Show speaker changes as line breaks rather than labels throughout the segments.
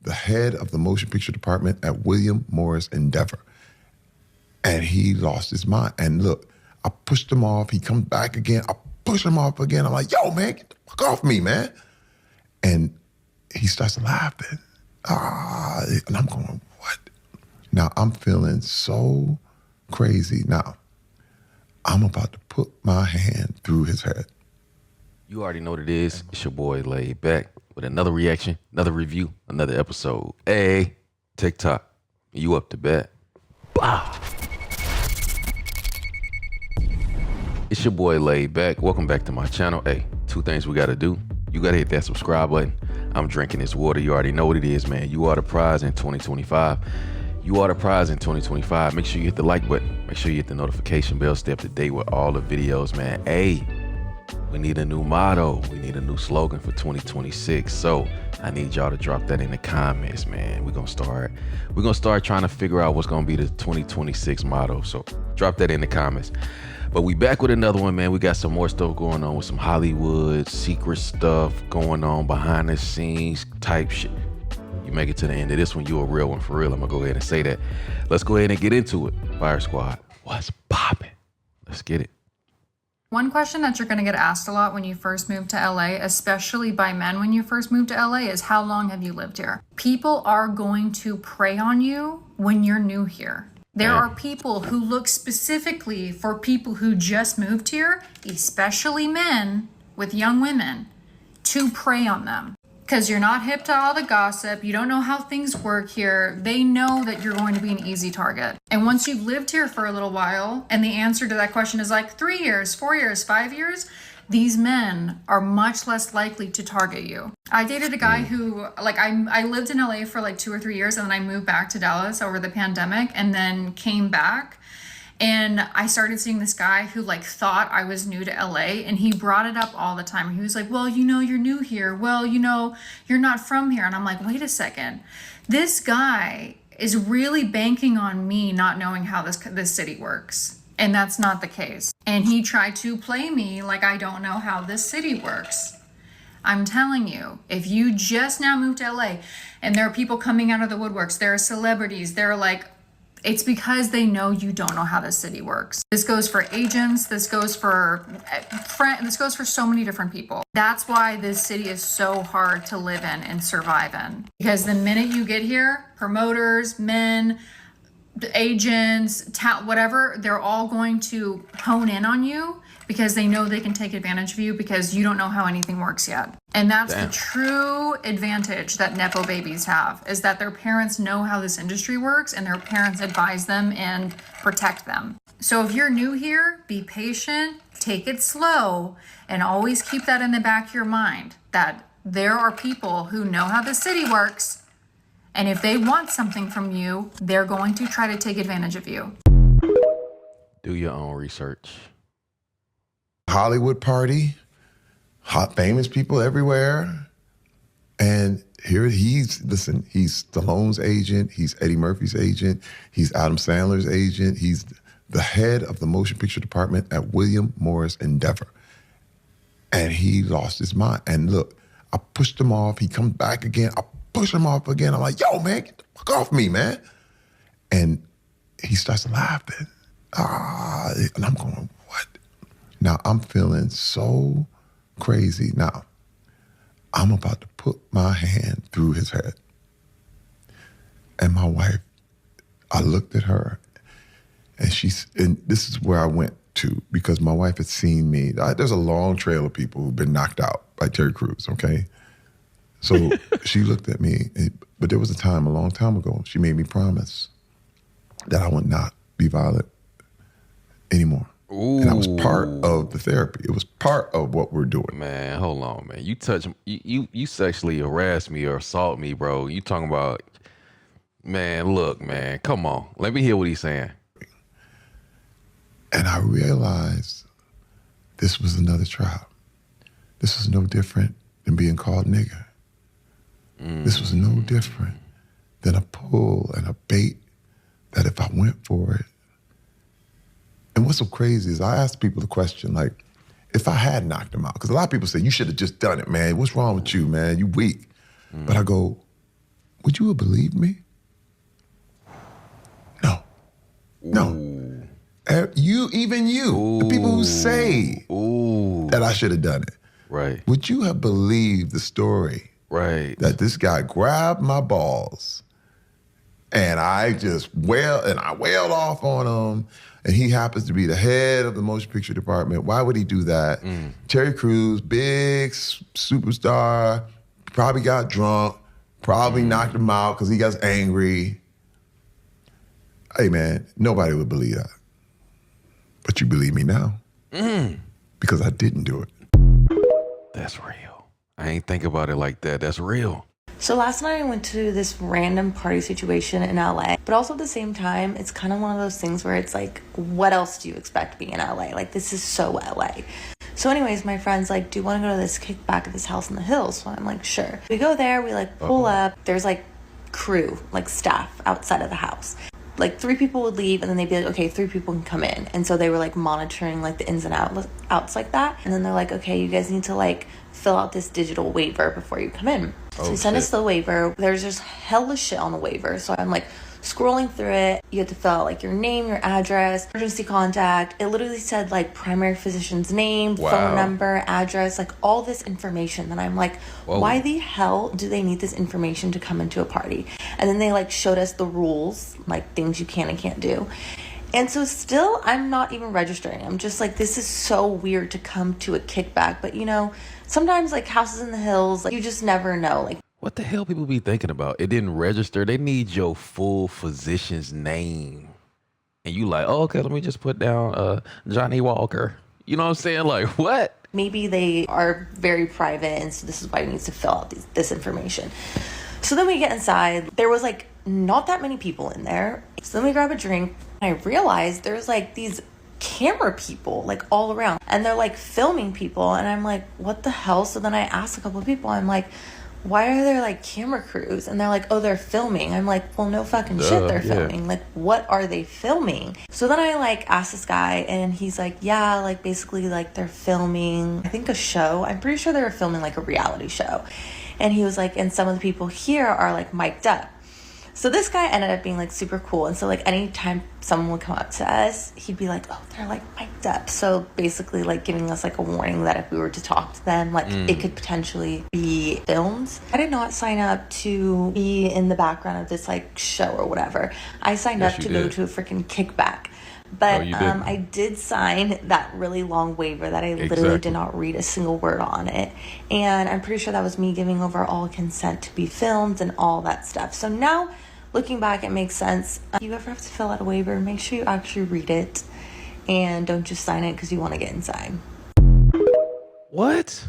the head of the motion picture department at William Morris Endeavor. And he lost his mind. And look, I pushed him off. He comes back again. I push him off again. I'm like, yo, man, get the fuck off me, man. And he starts laughing. And I'm going, what? Now, I'm feeling so crazy. Now, I'm about to put my hand through his head.
You already know what it is. It's your boy Laid Back with another reaction, another review, another episode. Hey, TikTok, you up to bat? Bah. It's your boy Laid Back. Welcome back to my channel. Hey, two things we gotta do. You gotta hit that subscribe button. I'm drinking this water. You already know what it is, man. You are the prize in 2025. You are the prize in 2025. Make sure you hit the like button. Make sure you hit the notification bell. Stay up to date with all the videos, man. Hey, we need a new motto. We need a new slogan for 2026. So I need y'all to drop that in the comments, man. We're gonna start trying to figure out what's gonna be the 2026 motto. So drop that in the comments. But we back with another one, man. We got some more stuff going on with some Hollywood secret stuff going on behind the scenes type shit. You make it to the end of this one, you a real one for real. I'm gonna go ahead and say that. Let's go ahead and get into it. Fire Squad, what's popping? Let's get it.
One question that you're going to get asked a lot when you first move to LA, especially by men when you first move to LA, is how long have you lived here? People are going to prey on you when you're new here. There are people who look specifically for people who just moved here, especially men with young women, to prey on them. Because you're not hip to all the gossip, you don't know how things work here, they know that you're going to be an easy target. And once you've lived here for a little while, and the answer to that question is like 3 years, 4 years, 5 years, these men are much less likely to target you. I dated a guy who, like, I lived in LA for like 2 or 3 years, and then I moved back to Dallas over the pandemic, and then came back. And I started seeing this guy who like thought I was new to LA, and he brought it up all the time. He was like, well, you know, you're new here. Well, you know, you're not from here. And I'm like, wait a second. This guy is really banking on me not knowing how this city works. And that's not the case. And he tried to play me like I don't know how this city works. I'm telling you, if you just now moved to LA and there are people coming out of the woodworks, there are celebrities, they're like, it's because they know you don't know how this city works. This goes for agents, this goes for so many different people. That's why this city is so hard to live in and survive in. Because the minute you get here, promoters, men, agents, whatever, they're all going to hone in on you because they know they can take advantage of you because you don't know how anything works yet. And that's the true advantage that Nepo babies have, is that their parents know how this industry works and their parents advise them and protect them. So if you're new here, be patient, take it slow, and always keep that in the back of your mind that there are people who know how the city works, and if they want something from you, they're going to try to take advantage of you.
Do your own research.
Hollywood party, hot famous people everywhere. And here he's Stallone's agent, he's Eddie Murphy's agent, he's Adam Sandler's agent, he's the head of the motion picture department at William Morris Endeavor. And he lost his mind. And look, I pushed him off, he comes back again, I push him off again. I'm like, yo, man, get the fuck off me, man. And he starts laughing. And I'm going, what? Now, I'm feeling so crazy. Now, I'm about to put my hand through his head. And my wife, I looked at her, and this is where I went to, because my wife had seen me. There's a long trail of people who've been knocked out by Terry Crews, okay? So she looked at me, but there was a time, a long time ago, she made me promise that I would not be violent anymore. Ooh. And that was part of the therapy. It was part of what we're doing.
Man, hold on, man. You sexually harass me or assault me, bro. You talking about, man, look, man, come on. Let me hear what he's saying.
And I realized this was another trial. This was no different than being called nigger. This was no different than a pull and a bait that if I went for it. And what's so crazy is I asked people the question, like, if I had knocked him out, because a lot of people say, you should have just done it, man. What's wrong with you, man? You weak. But I go, Would you have believed me? No. No.
Ooh.
Even you, the people who say that I should have done it.
Right.
Would you have believed the story?
Right.
That this guy grabbed my balls and I wailed off on him, and he happens to be the head of the motion picture department. Why would he do that? Terry Crews, big superstar, probably got drunk, probably knocked him out because he got angry. Hey man, nobody would believe that. But you believe me now. Because I didn't do it.
That's real. I ain't think about it like that. That's real.
So last night I went to this random party situation in LA, but also at the same time, it's kind of one of those things where it's like, what else do you expect being in LA? Like, this is so LA. So anyways, my friend's like, do you want to go to this kickback at this house in the hills? So I'm like, sure. We go there, we like pull up, there's like crew, like staff outside of the house. Like 3 people would leave and then they'd be like, okay, 3 people can come in. And so they were like monitoring like the ins and outs like that. And then they're like, okay, you guys need to like fill out this digital waiver before you come in. So they send us the waiver. There's just hella shit on the waiver. So I'm like scrolling through it. You have to fill out like your name, your address, emergency contact. It literally said like primary physician's name, phone number, address, like all this information. Then I'm like, why the hell do they need this information to come into a party? And then they like showed us the rules, like things you can and can't do. And so still, I'm not even registering. I'm just like, this is so weird to come to a kickback. But you know, sometimes like houses in the hills, like you just never know. Like,
what the hell people be thinking about? It didn't register. They need your full physician's name. And you like, oh, okay, let me just put down Johnny Walker. You know what I'm saying? Like, what?
Maybe they are very private, and so this is why we need to fill out this information. So then we get inside. There was like not that many people in there. So then we grab a drink. And I realized there's like these camera people like all around. And they're like filming people. And I'm like, what the hell? So then I asked a couple of people. I'm like, why are there like camera crews? And they're like, oh, they're filming. I'm like, well, no fucking shit, they're filming. Like, what are they filming? So then I like asked this guy, and he's like, yeah, like basically like they're filming, I think a show. I'm pretty sure they were filming like a reality show. And he was like, and some of the people here are like mic'd up. So this guy ended up being like super cool. And so like anytime someone would come up to us, he'd be like, oh, they're like mic'd up. So basically like giving us like a warning that if we were to talk to them, like it could potentially be filmed. I did not sign up to be in the background of this like show or whatever. I signed up to go to a freaking kickback. But I did sign that really long waiver that I literally did not read a single word on it. And I'm pretty sure that was me giving over all consent to be filmed and all that stuff. So now, looking back, it makes sense. If you ever have to fill out a waiver, make sure you actually read it. And don't just sign it because you want to get inside.
What?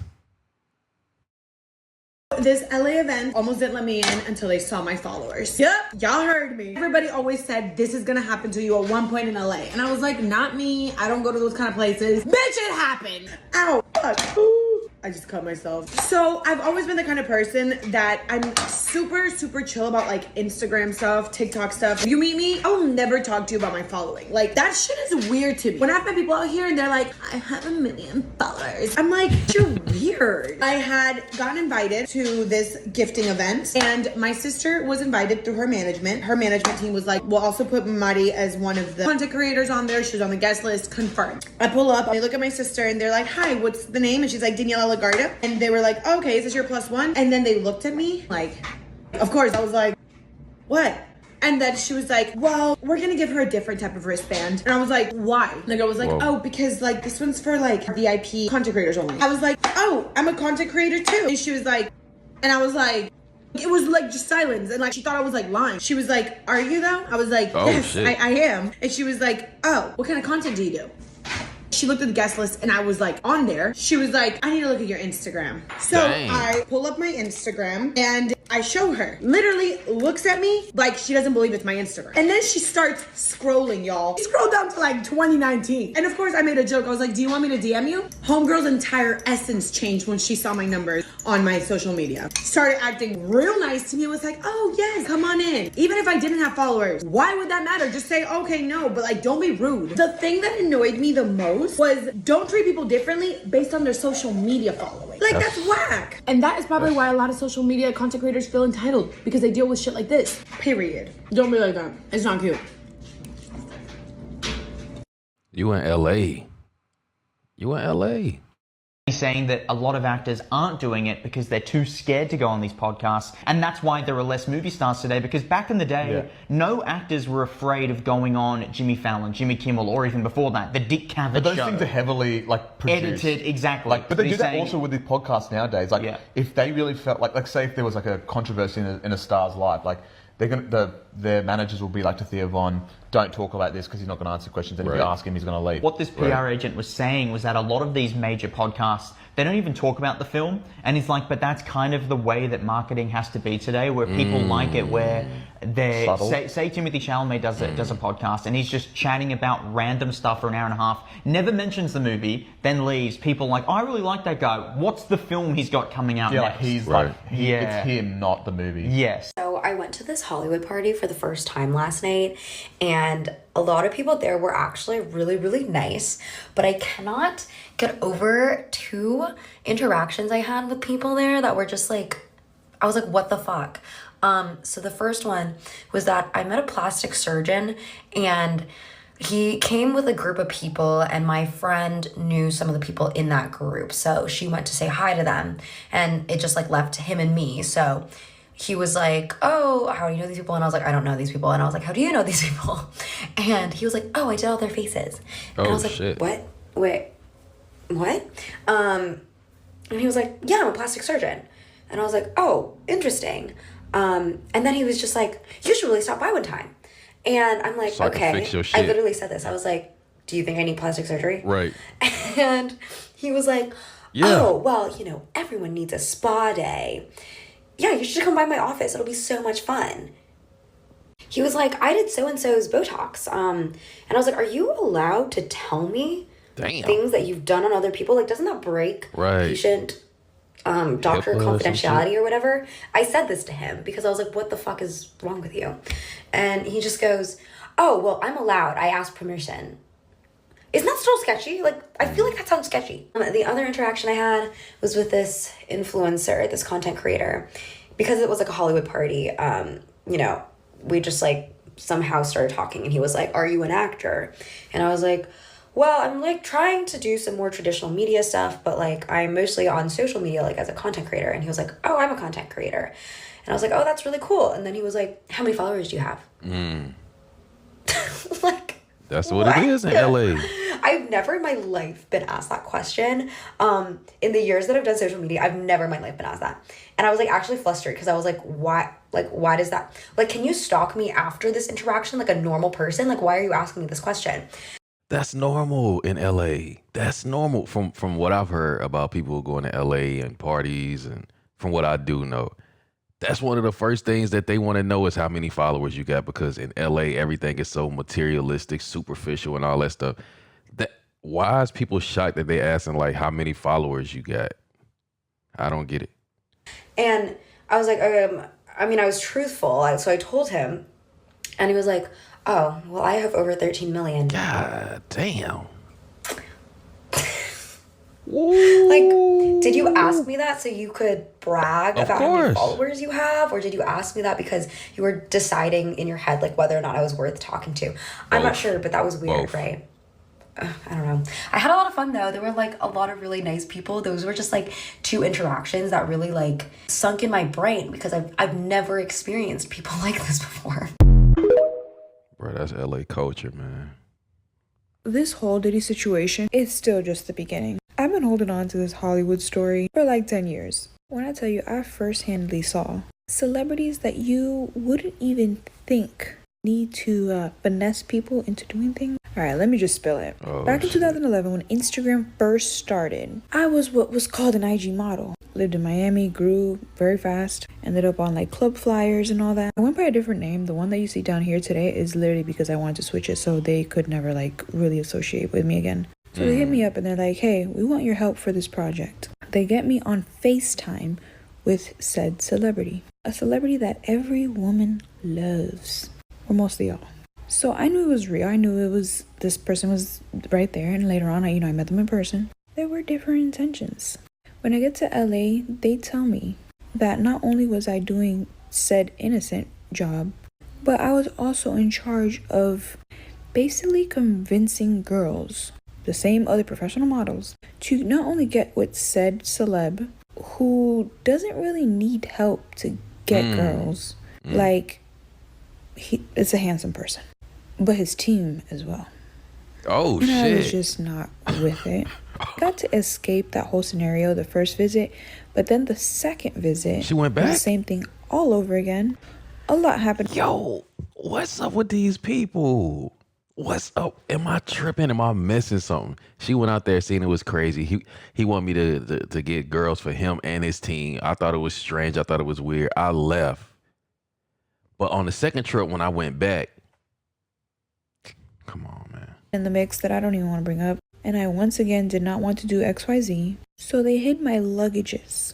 This LA event almost didn't let me in until they saw my followers. Yep, y'all heard me. Everybody always said this is gonna happen to you at one point in LA. And I was like, not me. I don't go to those kind of places. Bitch, it happened. Ow, fuck. Ooh. I just cut myself. So I've always been the kind of person that I'm super, super chill about like Instagram stuff, TikTok stuff. You meet me, I will never talk to you about my following. Like that shit is weird to me. When I've met people out here and they're like, I have 1 million followers. I'm like, you're weird. I had gotten invited to this gifting event and my sister was invited through her management. Her management team was like, we'll also put Mari as one of the content creators on there. She's on the guest list, confirmed. I pull up, I look at my sister and they're like, hi, what's the name? And she's like, Daniela Lagarda. And they were like, oh, okay, is this your +1? And then they looked at me like, of course, I was like, what? And then she was like, well, we're gonna give her a different type of wristband. And I was like, why? Like, I was like, oh, because like this one's for like VIP content creators only. I was like, oh, I'm a content creator too. And she was like, and I was like, it was like just silence. And like, she thought I was like lying. She was like, are you though? I was like, yes, I am. And she was like, oh, what kind of content do you do? She looked at the guest list and I was like on there. She was like, I need to look at your Instagram. So I pull up my Instagram and I show her. Literally looks at me like she doesn't believe it's my Instagram. And then she starts scrolling, y'all. She scrolled down to like 2019. And of course I made a joke. I was like, do you want me to DM you? Homegirl's entire essence changed when she saw my numbers on my social media. Started acting real nice to me. Was like, oh yes, come on in. Even if I didn't have followers, why would that matter? Just say, okay, no, but like, don't be rude. The thing that annoyed me the most was don't treat people differently based on their social media followers. Like, that's whack. And that is probably why a lot of social media content creators feel entitled, because they deal with shit like this. Period. Don't be like that. It's not cute.
You in LA. You in LA.
He's saying that a lot of actors aren't doing it because they're too scared to go on these podcasts, and that's why there are less movie stars today, because back in the day, no actors were afraid of going on Jimmy Fallon, Jimmy Kimmel, or even before that, the Dick Cavett
But those
show.
things are heavily like produced.
Edited, exactly.
Like, but they do that
saying,
also with the podcast nowadays. Like, if they really felt like say if there was like a controversy in a star's life, like they're gonna their managers will be like to Theo Von, don't talk about this because he's not going to answer questions, and if you ask him, he's going to leave.
What this PR agent was saying was that a lot of these major podcasts, they don't even talk about the film, and he's like, but that's kind of the way that marketing has to be today, where people like it, where they're say Timothy Chalamet does a podcast, and he's just chatting about random stuff for an hour and a half, never mentions the movie, then leaves. People like, oh, I really like that guy. What's the film he's got coming out next?
Like he's like, it's him, not the movie.
Yes.
So I went to this Hollywood party for the first time last night, and a lot of people there were actually really, really nice, but I cannot get over 2 interactions I had with people there that were just like, I was like, what the fuck? So the first one was that I met a plastic surgeon, and he came with a group of people, and my friend knew some of the people in that group. So she went to say hi to them, and it just like left him and me. So he was like, oh, how do you know these people? And I was like, I don't know these people. And I was like, how do you know these people? And he was like, oh, I did all their faces. And I was like, what? Wait, what? And he was like, yeah, I'm a plastic surgeon. And I was like, oh, interesting. And then he was just like, you should really stop by one time. And I'm like,
so
okay. I literally said this. I was like, do you think I need plastic surgery?
Right.
And he was like, oh, well, you know, everyone needs a spa day. Yeah, you should come by my office. It'll be so much fun. He was like, I did so-and-so's Botox. And I was like, are you allowed to tell me things that you've done on other people? Like, doesn't that break patient doctor confidentiality or whatever? I said this to him because I was like, what the fuck is wrong with you? And he just goes, oh, well, I'm allowed. I asked permission. Isn't that still sketchy? Like, I feel like that sounds sketchy. The other interaction I had was with this influencer, this content creator. Because it was like a Hollywood party, you know, we just like somehow started talking, and he was like, are you an actor? And I was like, well, I'm like trying to do some more traditional media stuff, but like I'm mostly on social media, like as a content creator. And he was like, oh, I'm a content creator. And I was like, oh, that's really cool. And then he was like, how many followers do you have? Like,
that's what it is in LA.
I've never in my life been asked that question. In the years that I've done social media, I've never in my life been asked that. And I was like actually flustered because I was like, why? Like, why does that? Like, can you stalk me after this interaction like a normal person? Like, why are you asking me this question?
That's normal in LA. That's normal from what I've heard about people going to LA and parties, and from what I do know. That's one of the first things that they want to know is how many followers you got, because in LA, everything is so materialistic, superficial, and all that stuff. Why is people shocked that they asking like how many followers you got? I don't get it.
And I was like, I mean, I was truthful. So I told him, and he was like, oh, well, I have over 13 million.
God damn.
Like, did you ask me that so you could brag about how many followers you have? Or did you ask me that because you were deciding in your head, like, whether or not I was worth talking to? I'm not sure, but that was weird, right? I don't know. I had a lot of fun, though. There were, like, a lot of really nice people. Those were just, like, 2 interactions that really, like, sunk in my brain because I've never experienced people like this before.
Bro, that's LA culture, man.
This whole Diddy situation is still just the beginning. I've been holding on to this Hollywood story for like 10 years. When I tell you, I first-handedly saw celebrities that you wouldn't even think need to finesse people into doing things. All right, let me just spill it. Back in 2011, when Instagram first started, I was what was called an IG model. Lived in Miami, grew very fast, ended up on like club flyers and all that. I went by a different name. The one that you see down here today is literally because I wanted to switch it so they could never like really associate with me again. So they hit me up and they're like, hey, we want your help for this project. They get me on FaceTime with said celebrity. A celebrity that every woman loves. Or mostly all. So I knew it was real. I knew it was, this person was right there. And later on, I met them in person. There were different intentions. When I get to LA, they tell me that not only was I doing said innocent job, but I was also in charge of basically convincing girls, the same other professional models, to not only get with said celeb who doesn't really need help to get girls. Like, it's a handsome person, but his team as well.
Oh,
and
shit.
I was just not with it. Got to escape that whole scenario the first visit, but then the second visit,
she went back?
The same thing all over again. A lot happened.
Yo, what's up with these people? What's up? Am I tripping? Am I missing something? She went out there saying it was crazy. He wanted me to get girls for him and his team. I thought it was strange. I thought it was weird. I left. But on the second trip when I went back, come on, man.
In the mix that I don't even want to bring up. And I once again did not want to do XYZ. So they hid my luggages.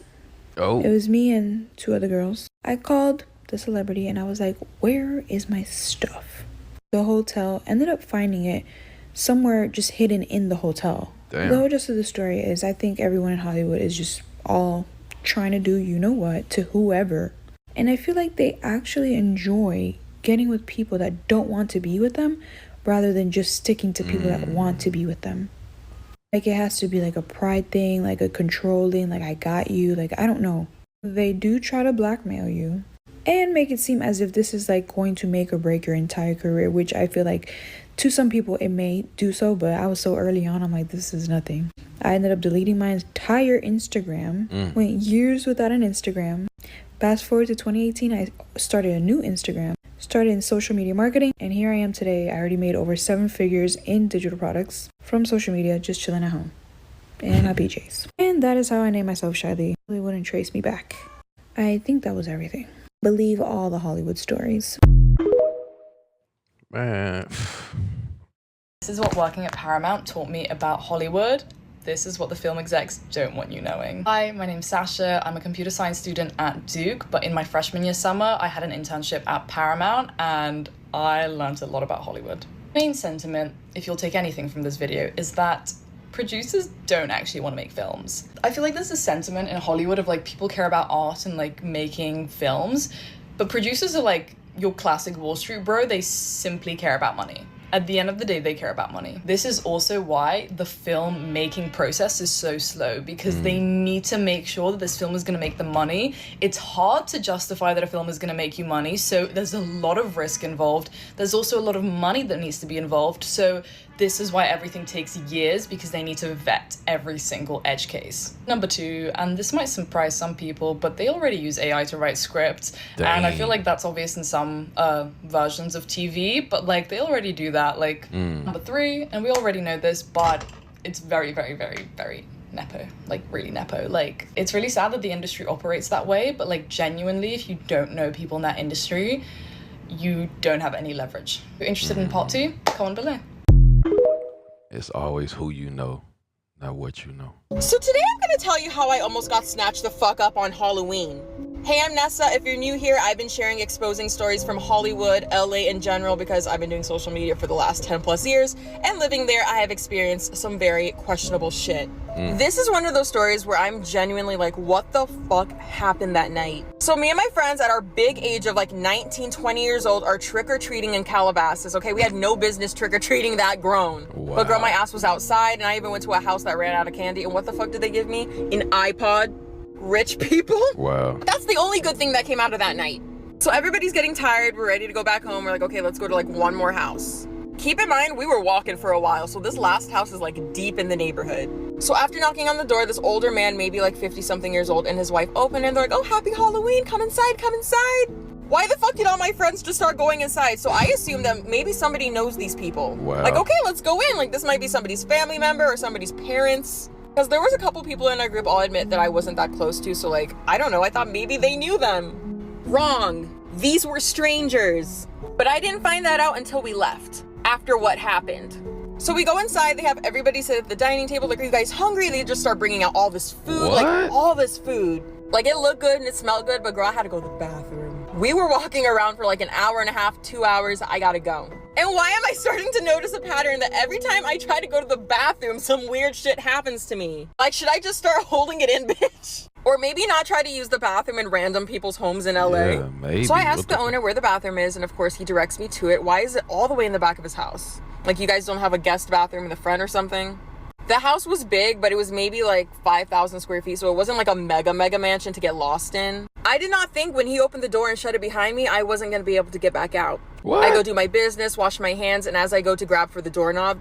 Oh.
It was me and 2 other girls. I called the celebrity and I was like, where is my stuff? The hotel ended up finding it somewhere just hidden in the hotel.
Damn.
The whole gist of the story is I think everyone in Hollywood is just all trying to do you know what to whoever. And I feel like they actually enjoy getting with people that don't want to be with them rather than just sticking to people that want to be with them. Like it has to be like a pride thing, like a controlling, like I got you, like I don't know. They do try to blackmail you and make it seem as if this is like going to make or break your entire career, which I feel like to some people it may do so, but I was so early on, I'm like, this is nothing. I ended up deleting my entire Instagram, went years without an Instagram. Fast forward to 2018, I started a new Instagram, started in social media marketing, and here I am today. I already made over 7 figures in digital products from social media, just chilling at home in my PJs. And that is how I named myself Shyly. They wouldn't trace me back. I think that was everything. Believe all the Hollywood stories.
Man.
This is what working at Paramount taught me about Hollywood. This is what the film execs don't want you knowing. Hi, my name's Sasha. I'm a computer science student at Duke, but in my freshman year summer, I had an internship at Paramount and I learned a lot about Hollywood. Main sentiment, if you'll take anything from this video, is that producers don't actually want to make films. I feel like there's a sentiment in Hollywood of like people care about art and like making films, but producers are like your classic Wall Street bro. They simply care about money. At the end of the day, they care about money. This is also why the film making process is so slow, because they need to make sure that this film is gonna make them money. It's hard to justify that a film is gonna make you money, so there's a lot of risk involved. There's also a lot of money that needs to be involved, so this is why everything takes years, because they need to vet every single edge case. Number 2, and this might surprise some people, but they already use AI to write scripts.
Dang.
And I feel like that's obvious in some versions of TV, but like they already do that. Like number 3, and we already know this, but it's very, very, very, very nepo, like really nepo. Like it's really sad that the industry operates that way, but like genuinely, if you don't know people in that industry, you don't have any leverage. If you're interested in part 2, comment below.
It's always who you know, not what you know.
So today I'm gonna tell you how I almost got snatched the fuck up on Halloween. Hey, I'm Nessa. If you're new here, I've been sharing exposing stories from Hollywood, LA in general, because I've been doing social media for the last 10 plus years, and living there, I have experienced some very questionable shit. This is one of those stories where I'm genuinely like, what the fuck happened that night? So me and my friends at our big age of like 19, 20 years old are trick-or-treating in Calabasas, okay? We had no business trick-or-treating that grown.
Wow.
But girl, my ass was outside, and I even went to a house that ran out of candy, and what the fuck did they give me? An iPod? Rich people?
Wow.
That's the only good thing that came out of that night. So everybody's getting tired, we're ready to go back home, we're like, okay, let's go to like one more house. Keep in mind, we were walking for a while, so this last house is like deep in the neighborhood. So after knocking on the door, this older man, maybe like 50 something years old, and his wife opened, and they're like, oh, happy Halloween, come inside, come inside. Why the fuck did all my friends just start going inside? So I assumed that maybe somebody knows these people.
Wow.
Like, okay, let's go in. Like, this might be somebody's family member or somebody's parents. Because there was a couple people in our group, I'll admit, that I wasn't that close to. So, like, I don't know. I thought maybe they knew them. Wrong. These were strangers. But I didn't find that out until we left, after what happened. So we go inside. They have everybody sit at the dining table. Like, are you guys hungry? They just start bringing out all this food.
What?
Like, all this food. Like, it looked good and it smelled good. But, girl, I had to go to the bathroom. We were walking around for like an hour and a half, 2 hours. I gotta go. And why am I starting to notice a pattern that every time I try to go to the bathroom, some weird shit happens to me? Like, should I just start holding it in, bitch? Or maybe not try to use the bathroom in random people's homes in LA.
Yeah, maybe.
So I asked the owner where the bathroom is, and of course he directs me to it. Why is it all the way in the back of his house? Like, you guys don't have a guest bathroom in the front or something? The house was big, but it was maybe like 5,000 square feet, so it wasn't like a mega mansion to get lost in. I did not think when he opened the door and shut it behind me, I wasn't gonna be able to get back out.
What?
I go do my business, wash my hands, and as I go to grab for the doorknob,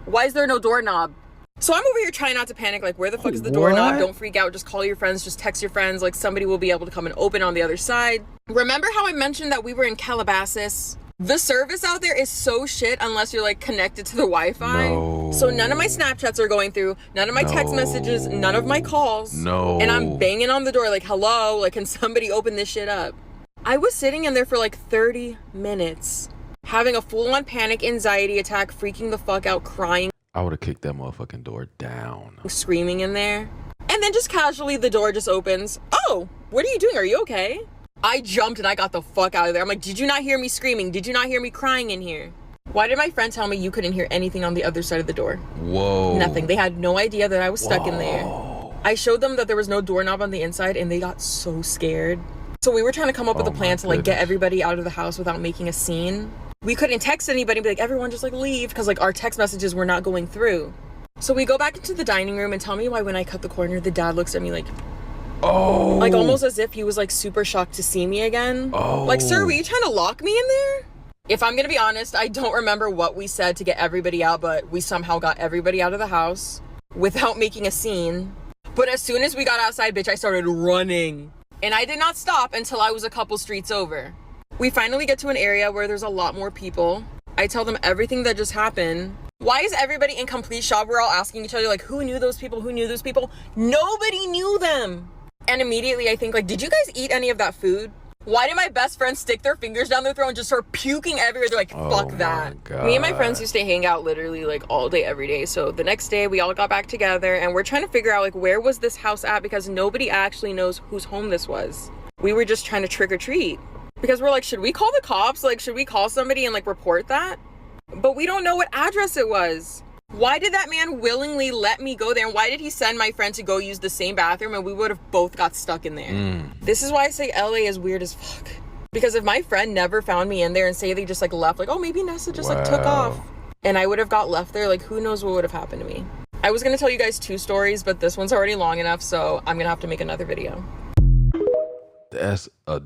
why is there no doorknob? So I'm over here trying not to panic, like, where the fuck is the doorknob? Don't freak out, just call your friends, just text your friends, like somebody will be able to come and open on the other side. Remember how I mentioned that we were in Calabasas? The service out there is so shit unless you're like connected to the Wi-Fi.
No.
So none of my Snapchats are going through, none of my text messages, none of my calls.
No.
And I'm banging on the door like, hello, like, can somebody open this shit up? I was sitting in there for like 30 minutes, having a full-on panic anxiety attack, freaking the fuck out, crying.
I would have kicked that motherfucking door down.
Screaming in there. And then just casually the door just opens. Oh, what are you doing? Are you okay? I jumped and I got the fuck out of there. I'm like, did you not hear me screaming? Did you not hear me crying in here? Why did my friend tell me you couldn't hear anything on the other side of the door?
Whoa.
Nothing. They had no idea that I was stuck in there. I showed them that there was no doorknob on the inside and they got so scared. So we were trying to come up with a plan to like get everybody out of the house without making a scene. We couldn't text anybody and be like, everyone just like leave, because like our text messages were not going through. So we go back into the dining room and tell me why when I cut the corner, the dad looks at me like, oh, like almost as if he was like super shocked to see me again.
Oh.
Like, sir, were you trying to lock me in there? If I'm gonna be honest, I don't remember what we said to get everybody out, but we somehow got everybody out of the house without making a scene. But as soon as we got outside, bitch, I started running. And I did not stop until I was a couple streets over. We finally get to an area where there's a lot more people. I tell them everything that just happened. Why is everybody in complete shock? We're all asking each other, like, who knew those people? Who knew those people? Nobody knew them. And immediately I think, like, did you guys eat any of that food? Why did my best friends stick their fingers down their throat and just start puking everywhere? They're like, fuck that.
God.
Me and my friends used to hang out literally like all day, every day. So the next day we all got back together and we're trying to figure out like, where was this house at? Because nobody actually knows whose home this was. We were just trying to trick or treat. Because we're like, should we call the cops? Like, should we call somebody and like report that? But we don't know what address it was. Why did that man willingly let me go there? And why did he send my friend to go use the same bathroom and we would have both got stuck in there? This is why I say LA is weird as fuck. Because if my friend never found me in there and say they just like left, like, oh, maybe Nessa just like took off. And I would have got left there, like who knows what would have happened to me. I was gonna tell you guys 2 stories, but this one's already long enough, so I'm gonna have to make another video.
That's a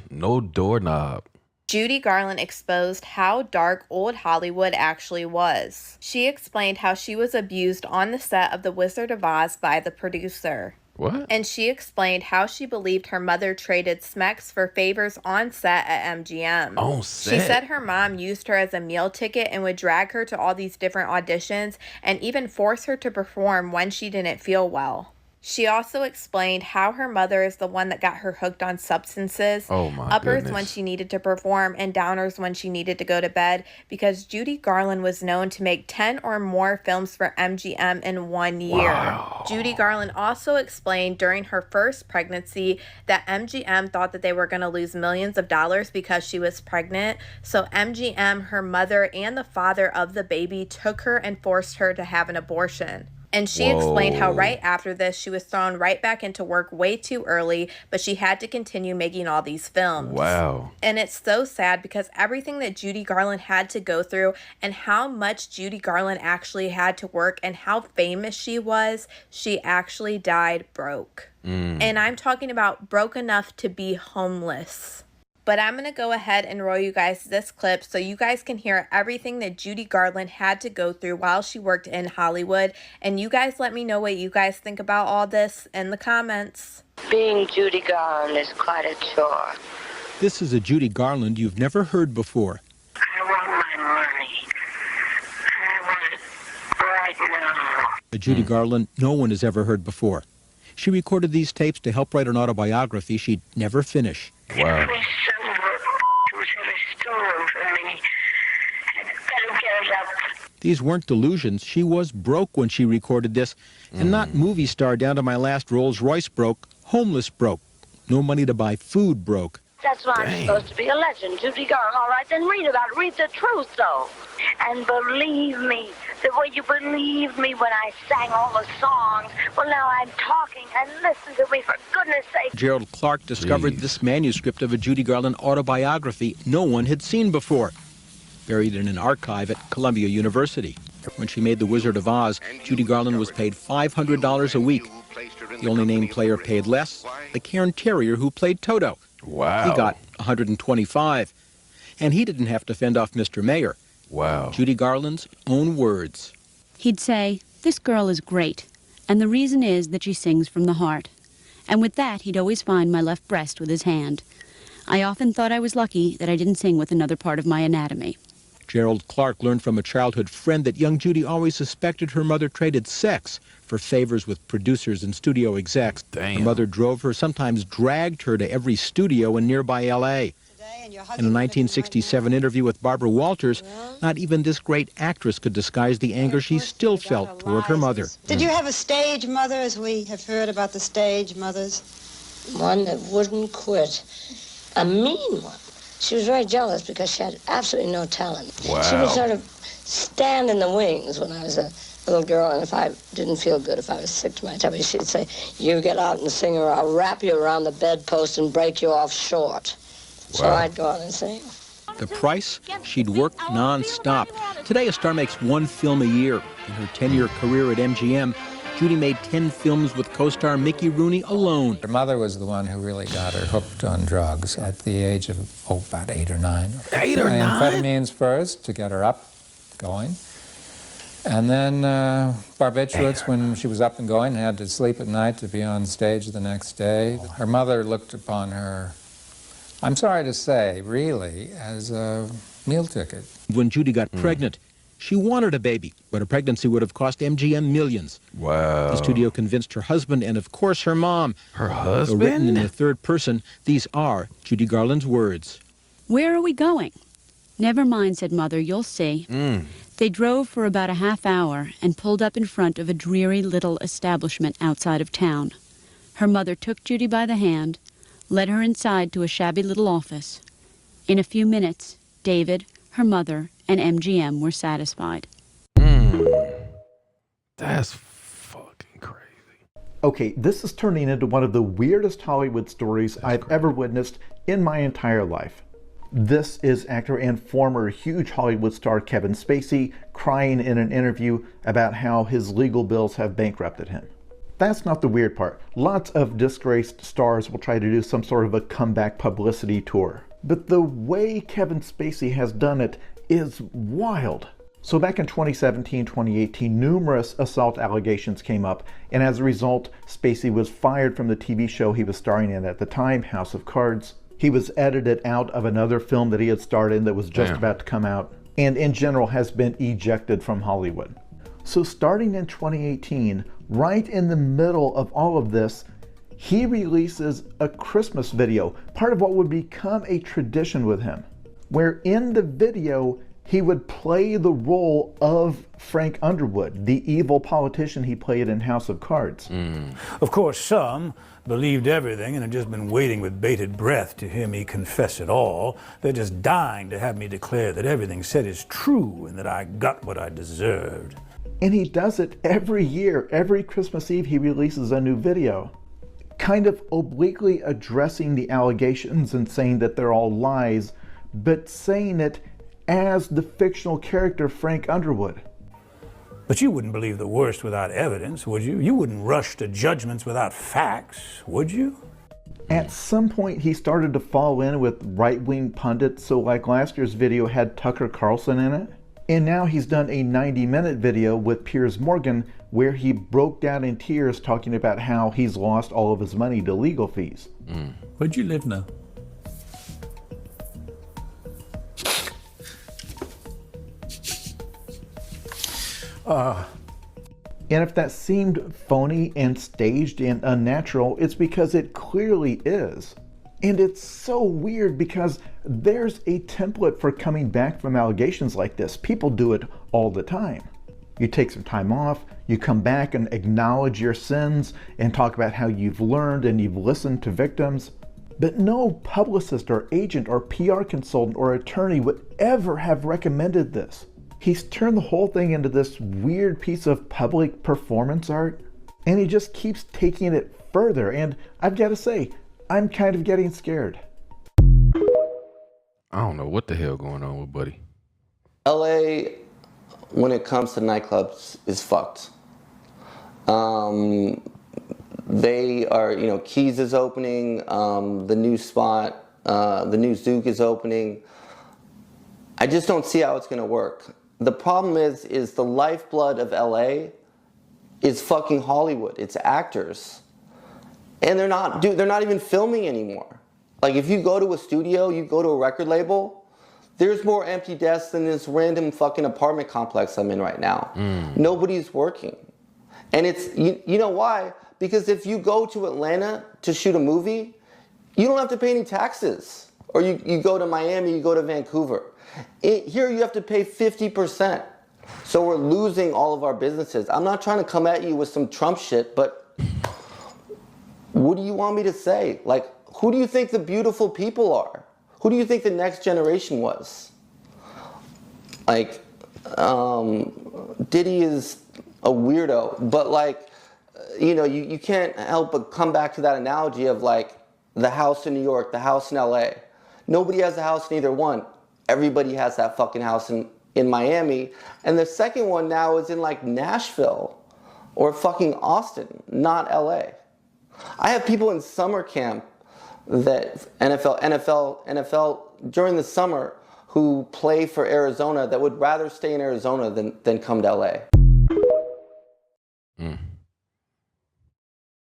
no doorknob.
Judy Garland exposed how dark old Hollywood actually was. She explained how she was abused on the set of The Wizard of Oz by the producer.
What?
And she explained how she believed her mother traded Smex for favors on set at MGM.
On set?
She said her mom used her as a meal ticket and would drag her to all these different auditions and even force her to perform when she didn't feel well. She also explained how her mother is the one that got her hooked on substances, uppers when she needed to perform and downers when she needed to go to bed, because Judy Garland was known to make 10 or more films for MGM in 1 year.
Wow.
Judy Garland also explained during her first pregnancy that MGM thought that they were going to lose millions of dollars because she was pregnant. So MGM, her mother, and the father of the baby took her and forced her to have an abortion. And she explained how right after this, she was thrown right back into work way too early, but she had to continue making all these films.
Wow.
And it's so sad because everything that Judy Garland had to go through and how much Judy Garland actually had to work and how famous she was, she actually died broke. And I'm talking about broke enough to be homeless. But I'm going to go ahead and roll you guys this clip so you guys can hear everything that Judy Garland had to go through while she worked in Hollywood. And you guys let me know what you guys think about all this in the comments.
Being Judy Garland is quite a chore.
This is a Judy Garland you've never heard before.
I want my money. I want it right now.
A Judy Garland no one has ever heard before. She recorded these tapes to help write an autobiography she'd never finish.
Wow.
These weren't delusions. She was broke when she recorded this. And not movie star down to my last Rolls Royce broke, homeless broke. No money to buy food broke.
That's why I'm supposed to be a legend, Judy Garland. All right, then read about it. Read the truth, though. And believe me, the way you believed me when I sang all the songs. Well, now I'm talking, and listen to me, for goodness sake.
Gerald Clark discovered this manuscript of a Judy Garland autobiography no one had seen before, buried in an archive at Columbia University. When she made The Wizard of Oz, Judy Garland was paid $500 a week. The only named player paid less, the Cairn Terrier who played Toto.
Wow.
He got $125. And he didn't have to fend off Mr. Mayor.
Wow.
Judy Garland's own words.
He'd say, "This girl is great, and the reason is that she sings from the heart." And with that, he'd always find my left breast with his hand. I often thought I was lucky that I didn't sing with another part of my anatomy.
Gerald Clark learned from a childhood friend that young Judy always suspected her mother traded sex for favors with producers and studio execs.
Damn.
Her mother drove her, sometimes dragged her to every studio in nearby L.A. In a 1967 interview with Barbara Walters, not even this great actress could disguise the anger she still felt toward her mother.
Did you have a stage mother, as we have heard about the stage mothers?
One that wouldn't quit. A mean one. She was very jealous because she had absolutely no talent.
Wow.
She would sort of stand in the wings when I was a little girl, and if I didn't feel good, if I was sick to my tummy, she'd say, "You get out and sing, or I'll wrap you around the bedpost and break you off short." So I'd go on and sing.
The price? She'd work non-stop. Today, a star makes one film a year. In her 10-year career at MGM, Judy made 10 films with co-star Mickey Rooney alone.
Her mother was the one who really got her hooked on drugs at the age of, about 8 or 9.
8 or 9?
Amphetamines first to get her up, going. And then barbiturates when she was up and going and had to sleep at night to be on stage the next day. Her mother looked upon her, I'm sorry to say, really, as a meal ticket.
When Judy got pregnant, she wanted a baby, but a pregnancy would have cost MGM millions.
Wow.
The studio convinced her husband and, of course, her mom.
Her
Though
husband?
written in the third person, these are Judy Garland's words.
"Where are we going?" "Never mind," said Mother, "you'll see." They drove for about a half hour and pulled up in front of a dreary little establishment outside of town. Her mother took Judy by the hand, led her inside to a shabby little office. In a few minutes, David, her mother, and MGM were satisfied.
That's fucking crazy.
Okay, this is turning into one of the weirdest Hollywood stories I've ever witnessed in my entire life. This is actor and former huge Hollywood star Kevin Spacey crying in an interview about how his legal bills have bankrupted him. That's not the weird part. Lots of disgraced stars will try to do some sort of a comeback publicity tour. But the way Kevin Spacey has done it is wild. So back in 2017, 2018, numerous assault allegations came up, and as a result, Spacey was fired from the TV show he was starring in at the time, House of Cards. He was edited out of another film that he had starred in that was just about to come out, and in general has been ejected from Hollywood. So starting in 2018, right in the middle of all of this, he releases a Christmas video, part of what would become a tradition with him, where in the video, he would play the role of Frank Underwood, the evil politician he played in House of Cards.
Of course, some believed everything and had just been waiting with bated breath to hear me confess it all. They're just dying to have me declare that everything said is true and that I got what I deserved.
And he does it every year. Every Christmas Eve, he releases a new video, kind of obliquely addressing the allegations and saying that they're all lies, but saying it as the fictional character Frank Underwood.
But you wouldn't believe the worst without evidence, would you? You wouldn't rush to judgments without facts, would you?
At some point, he started to fall in with right-wing pundits, so like last year's video had Tucker Carlson in it. And now he's done a 90-minute video with Piers Morgan where he broke down in tears talking about how he's lost all of his money to legal fees.
Where'd you live now?
And if that seemed phony and staged and unnatural, it's because it clearly is. And it's so weird because there's a template for coming back from allegations like this. People do it all the time. You take some time off, you come back and acknowledge your sins and talk about how you've learned and you've listened to victims. But no publicist or agent or PR consultant or attorney would ever have recommended this. He's turned the whole thing into this weird piece of public performance art, and he just keeps taking it further, and I've got to say, I'm kind of getting scared.
I don't know what the hell going on with Buddy.
LA, when it comes to nightclubs, is fucked. They are, Keys is opening, the new spot, the new Zouk is opening. I just don't see how it's gonna work. The problem is the lifeblood of LA is fucking Hollywood. It's actors. And they're not even filming anymore. Like if you go to a studio, you go to a record label, there's more empty desks than this random fucking apartment complex I'm in right now. Nobody's working. And it's, you know why? Because if you go to Atlanta to shoot a movie, you don't have to pay any taxes. Or you go to Miami, you go to Vancouver. Here you have to pay 50%. So we're losing all of our businesses. I'm not trying to come at you with some Trump shit, but what do you want me to say? Like, who do you think the beautiful people are? Who do you think the next generation was? Like, Diddy is a weirdo, but like, you can't help but come back to that analogy of like the house in New York, the house in LA. Nobody has a house in either one. Everybody has that fucking house in Miami. And the second one now is in like Nashville or fucking Austin, not LA. I have people in summer camp that NFL during the summer who play for Arizona that would rather stay in Arizona than come to LA.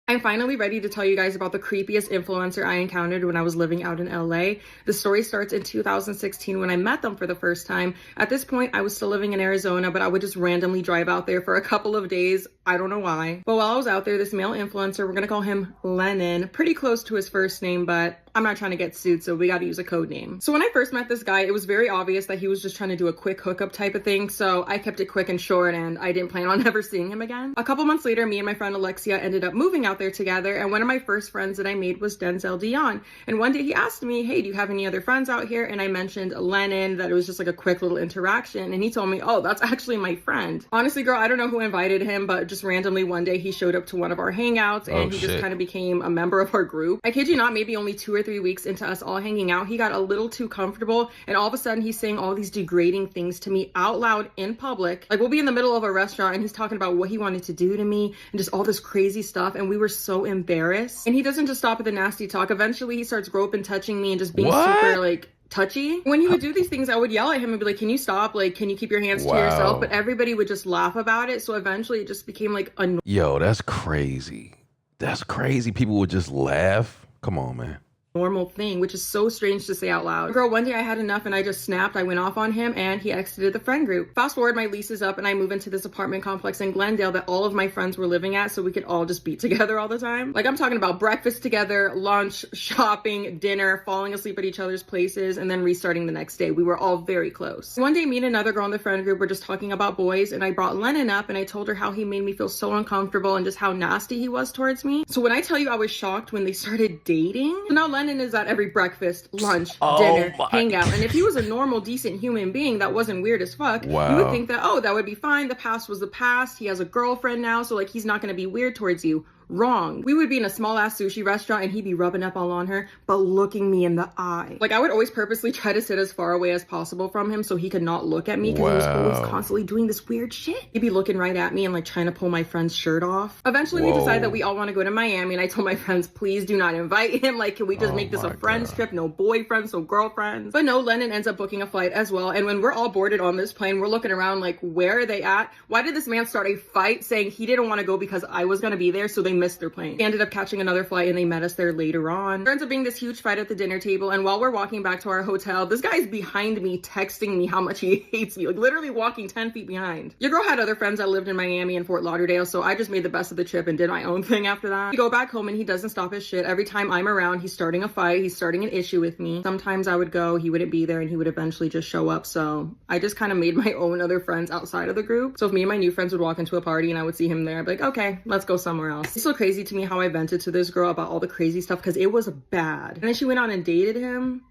I'm finally ready to tell you guys about the creepiest influencer I encountered when I was living out in LA. The story starts in 2016 when I met them for the first time. At this point, I was still living in Arizona, but I would just randomly drive out there for a couple of days. I don't know why. But while I was out there, this male influencer, we're gonna call him Lennon, pretty close to his first name, but I'm not trying to get sued, so we gotta use a code name. So when I first met this guy, it was very obvious that he was just trying to do a quick hookup type of thing, so I kept it quick and short, and I didn't plan on ever seeing him again. A couple months later, me and my friend Alexia ended up moving out there together, and one of my first friends that I made was Denzel Dion. And one day he asked me, hey, do you have any other friends out here? And I mentioned Lennon, that it was just like a quick little interaction, and he told me, oh, that's actually my friend. Honestly, girl, I don't know who invited him, but just randomly one day he showed up to one of our hangouts, and he just kind of became a member of our group. I kid you not, maybe only 2 or 3 weeks into us all hanging out, he got a little too comfortable, and all of a sudden he's saying all these degrading things to me out loud in public. Like, we'll be in the middle of a restaurant and he's talking about what he wanted to do to me and just all this crazy stuff, and we were so embarrassed. And he doesn't just stop at the nasty talk. Eventually he starts groping, touching me, and just being super like touchy. When he would do these things, I would yell at him and be like, can you stop? Like, can you keep your hands to yourself? But everybody would just laugh about it. So eventually it just became like a
Yo, that's crazy. That's crazy. People would just laugh. Come on, man.
Normal thing, which is so strange to say out loud. Girl, one day I had enough and I just snapped. I went off on him and he exited the friend group. Fast forward, my lease is up and I move into this apartment complex in Glendale that all of my friends were living at, so we could all just be together all the time. Like, I'm talking about breakfast together, lunch, shopping, dinner, falling asleep at each other's places, and then restarting the next day. We were all very close. One day, me and another girl in the friend group were just talking about boys, and I brought Lennon up and I told her how he made me feel so uncomfortable and just how nasty he was towards me. So when I tell you I was shocked when they started dating, so now Lennon is at every breakfast, lunch, dinner, hangout. And if he was a normal, decent human being that wasn't weird as fuck, you would think that, oh, that would be fine. The past was the past. He has a girlfriend now, so like he's not going to be weird towards you. Wrong. We would be in a small ass sushi restaurant and he'd be rubbing up all on her, but looking me in the eye. Like, I would always purposely try to sit as far away as possible from him so he could not look at me, because he was always constantly doing this weird shit. He'd be looking right at me and like trying to pull my friend's shirt off. Eventually we decided that we all want to go to Miami, and I told my friends, please do not invite him. Like, can we just make this a friends trip? No boyfriends, no girlfriends. But no, Lennon ends up booking a flight as well. And when we're all boarded on this plane, we're looking around like, where are they at? Why did this man start a fight saying he didn't want to go because I was going to be there, so they missed their plane? They ended up catching another flight and they met us there later on. There ends up being this huge fight at the dinner table, and while we're walking back to our hotel, this guy's behind me texting me how much he hates me, like literally walking 10 feet behind. Your girl had other friends that lived in Miami and Fort Lauderdale, so I just made the best of the trip and did my own thing after that. We go back home and he doesn't stop his shit. Every time I'm around, he's starting a fight, he's starting an issue with me. Sometimes I would go, he wouldn't be there, and he would eventually just show up. So I just kind of made my own other friends outside of the group. So if me and my new friends would walk into a party and I would see him there, I'd be like, okay, let's go somewhere else. still crazy to me how I vented to this girl about all the crazy stuff because it was bad. And then she went on and dated him.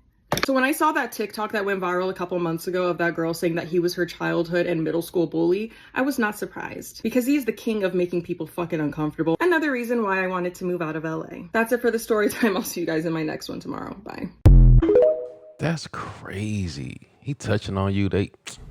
So when I saw that TikTok that went viral a couple months ago of that girl saying that he was her childhood and middle school bully, I was not surprised because he's the king of making people fucking uncomfortable. Another reason why I wanted to move out of LA. That's it for the story time. I'll see you guys in my next one tomorrow. Bye.
That's crazy. He touching on you.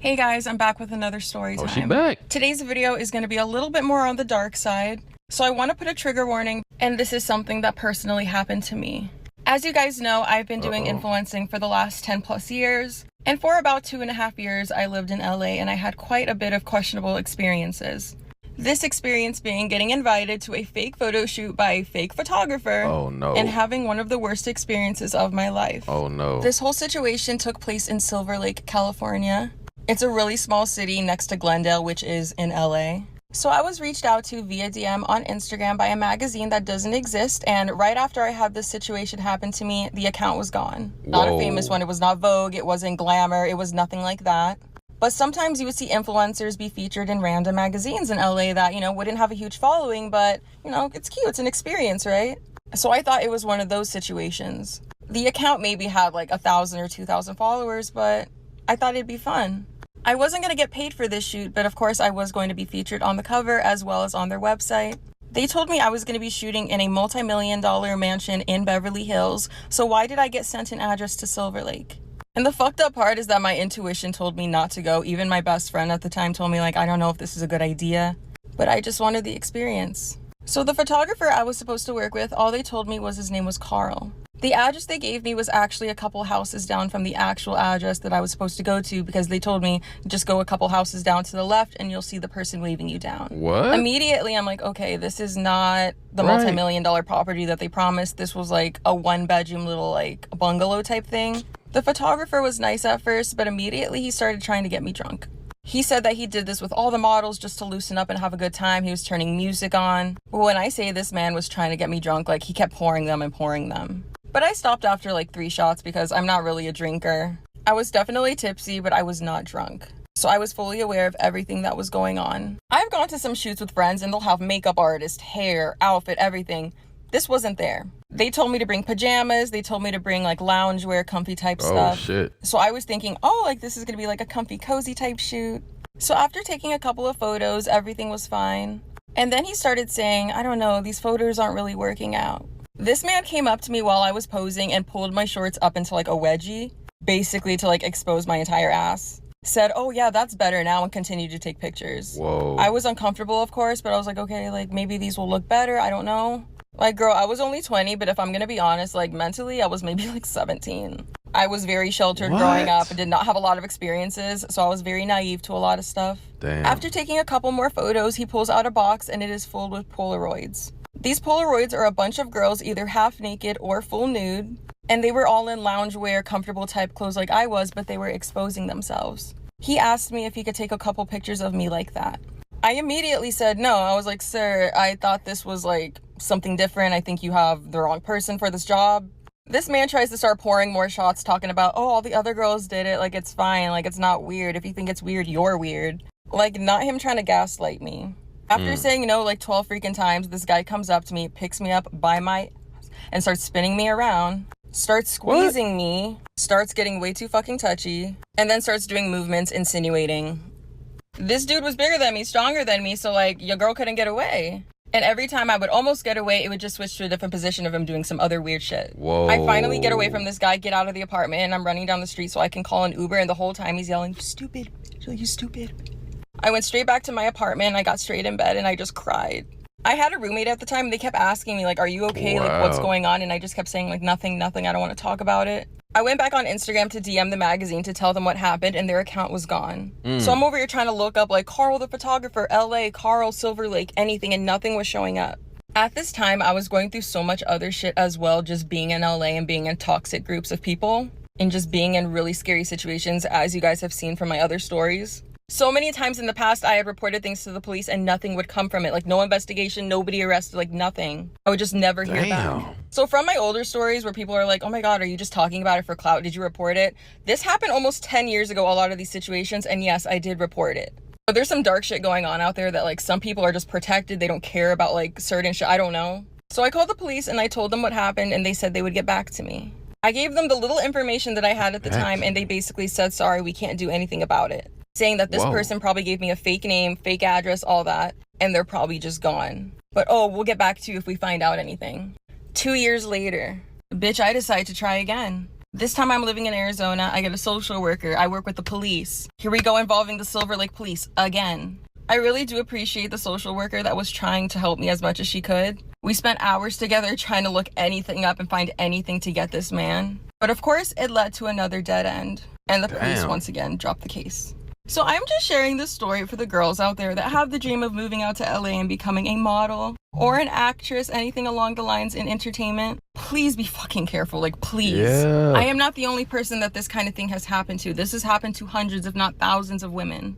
Hey guys, I'm back with another story time.
Oh, she back.
Today's video is going to be a little bit more on the dark side. So I want to put a trigger warning, and this is something that personally happened to me. As you guys know, I've been doing influencing for the last 10 plus years. And for about 2.5 years, I lived in LA and I had quite a bit of questionable experiences. This experience being getting invited to a fake photo shoot by a fake photographer.
Oh no.
And having one of the worst experiences of my life.
Oh no.
This whole situation took place in Silver Lake, California. It's a really small city next to Glendale, which is in LA. So I was reached out to via DM on Instagram by a magazine that doesn't exist, and right after I had this situation happen to me, the account was gone. Not a famous one. It was not Vogue, it wasn't Glamour, it was nothing like that. But sometimes you would see influencers be featured in random magazines in LA that, wouldn't have a huge following, but, it's cute, it's an experience, right? So I thought it was one of those situations. The account maybe had like 1,000 or 2,000 followers, but I thought it'd be fun. I wasn't going to get paid for this shoot, but of course I was going to be featured on the cover as well as on their website. They told me I was going to be shooting in a multi-million-dollar mansion in Beverly Hills, so why did I get sent an address to Silver Lake? And the fucked up part is that my intuition told me not to go. Even my best friend at the time told me, I don't know if this is a good idea, but I just wanted the experience. So the photographer I was supposed to work with, all they told me was his name was Carl. The address they gave me was actually a couple houses down from the actual address that I was supposed to go to, because they told me just go a couple houses down to the left and you'll see the person waving you down.
What?
Immediately I'm like, okay, this is not the multi-million-dollar property that they promised. This was like a one-bedroom little bungalow type thing. The photographer was nice at first, but immediately he started trying to get me drunk. He said that he did this with all the models just to loosen up and have a good time. He was turning music on. When I say this man was trying to get me drunk, he kept pouring them and pouring them. But I stopped after 3 shots because I'm not really a drinker. I was definitely tipsy, but I was not drunk. So I was fully aware of everything that was going on. I've gone to some shoots with friends and they'll have makeup artist, hair, outfit, everything. This wasn't there. They told me to bring pajamas. They told me to bring loungewear, comfy type stuff.
Oh shit.
So I was thinking, this is gonna be a comfy, cozy type shoot. So after taking a couple of photos, everything was fine. And then he started saying, I don't know, these photos aren't really working out. This man came up to me while I was posing and pulled my shorts up into a wedgie, basically to expose my entire ass. Said, oh yeah, that's better now, and continued to take pictures.
Whoa.
I was uncomfortable, of course, but I was like, okay, maybe these will look better. I don't know. Girl, I was only 20, but if I'm gonna be honest, mentally, I was maybe 17. I was very sheltered growing up and did not have a lot of experiences, so I was very naive to a lot of stuff.
Damn.
After taking a couple more photos, he pulls out a box and it is filled with Polaroids. These Polaroids are a bunch of girls either half naked or full nude, and they were all in loungewear, comfortable type clothes like I was, but they were exposing themselves. He asked me if he could take a couple pictures of me like that. I immediately said no. I was like, sir, I thought this was something different. I think you have the wrong person for this job. This man tries to start pouring more shots, talking about, all the other girls did it. It's fine. It's not weird. If you think it's weird, you're weird. Not him trying to gaslight me. After saying no 12 freaking times, this guy comes up to me, picks me up by my ass, and starts spinning me around, starts squeezing me, starts getting way too fucking touchy, and then starts doing movements insinuating. This dude was bigger than me, stronger than me, so your girl couldn't get away. And every time I would almost get away, it would just switch to a different position of him doing some other weird shit.
Whoa.
I finally get away from this guy, get out of the apartment, and I'm running down the street so I can call an Uber, and the whole time he's yelling, you stupid, you stupid. I went straight back to my apartment, I got straight in bed, and I just cried. I had a roommate at the time, and they kept asking me, are you okay?
Wow.
What's going on? And I just kept saying, nothing, I don't want to talk about it. I went back on Instagram to DM the magazine to tell them what happened, and their account was gone. So I'm over here trying to look up, Carl the photographer, LA, Carl, Silver Lake, anything, and nothing was showing up. At this time, I was going through so much other shit as well, just being in LA and being in toxic groups of people, and just being in really scary situations, as you guys have seen from my other stories. So many times in the past, I had reported things to the police and nothing would come from it. No investigation, nobody arrested, nothing. I would just never hear back. So from my older stories where people are like, oh my God, are you just talking about it for clout? Did you report it? This happened almost 10 years ago, a lot of these situations. And yes, I did report it. But there's some dark shit going on out there that like some people are just protected. They don't care about like certain shit. I don't know. So I called the police and I told them what happened and they said they would get back to me. I gave them the little information that I had at the time and they basically said, sorry, we can't do anything about it. Saying that this person probably gave me a fake name, fake address, all that, and they're probably just gone. But oh, we'll get back to you if we find out anything. 2 years later, bitch, I decide to try again. This time I'm living in Arizona. I get a social worker. I work with the police. Here we go, involving the Silver Lake police again. I really do appreciate the social worker that was trying to help me as much as she could. We spent hours together trying to look anything up and find anything to get this man. But of course, it led to another dead end. And the police once again dropped the case. So I'm just sharing this story for the girls out there that have the dream of moving out to LA and becoming a model or an actress, anything along the lines in entertainment. Please be fucking careful, like please.
Yeah.
I am not the only person that this kind of thing has happened to. This has happened to hundreds, if not thousands of women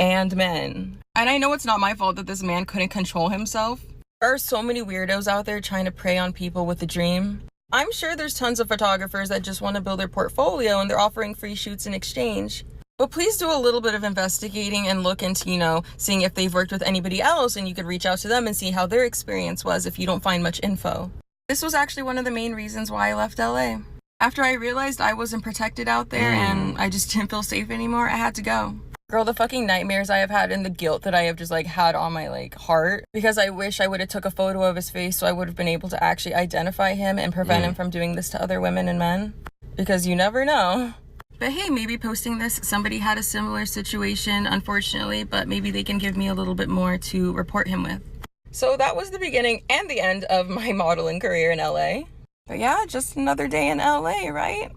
and men. And I know it's not my fault that this man couldn't control himself. There are so many weirdos out there trying to prey on people with a dream. I'm sure there's tons of photographers that just want to build their portfolio and they're offering free shoots in exchange. But please do a little bit of investigating and look into, seeing if they've worked with anybody else, and you could reach out to them and see how their experience was if you don't find much info. This was actually one of the main reasons why I left LA. After I realized I wasn't protected out there and I just didn't feel safe anymore, I had to go. Girl, the fucking nightmares I have had and the guilt that I have just had on my heart, because I wish I would have took a photo of his face so I would have been able to actually identify him and prevent him from doing this to other women and men. Because you never know. But hey, maybe posting this, somebody had a similar situation, unfortunately, but maybe they can give me a little bit more to report him with. So that was the beginning and the end of my modeling career in LA. But yeah, just another day in LA, right?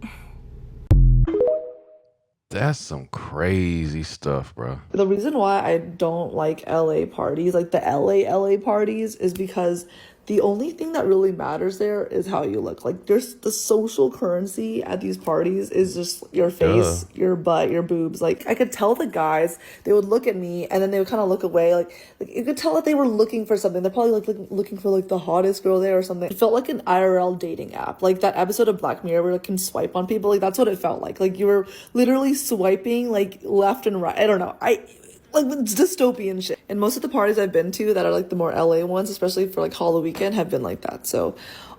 That's some crazy stuff, bro.
The reason why I don't like LA parties, like the LA parties, is because the only thing that really matters there is how you look. Like, there's the social currency at these parties is just your face, your butt, your boobs. Like, I could tell the guys, they would look at me and then they would kind of look away. Like you could tell that they were looking for something. They're probably looking for the hottest girl there or something. It felt like an IRL dating app. Like that episode of Black Mirror where you can swipe on people. Like, that's what it felt like. Like, you were literally swiping left and right. I don't know. It's dystopian shit. And most of the parties I've been to that are the more LA ones, especially for Halloween weekend, have been like that. So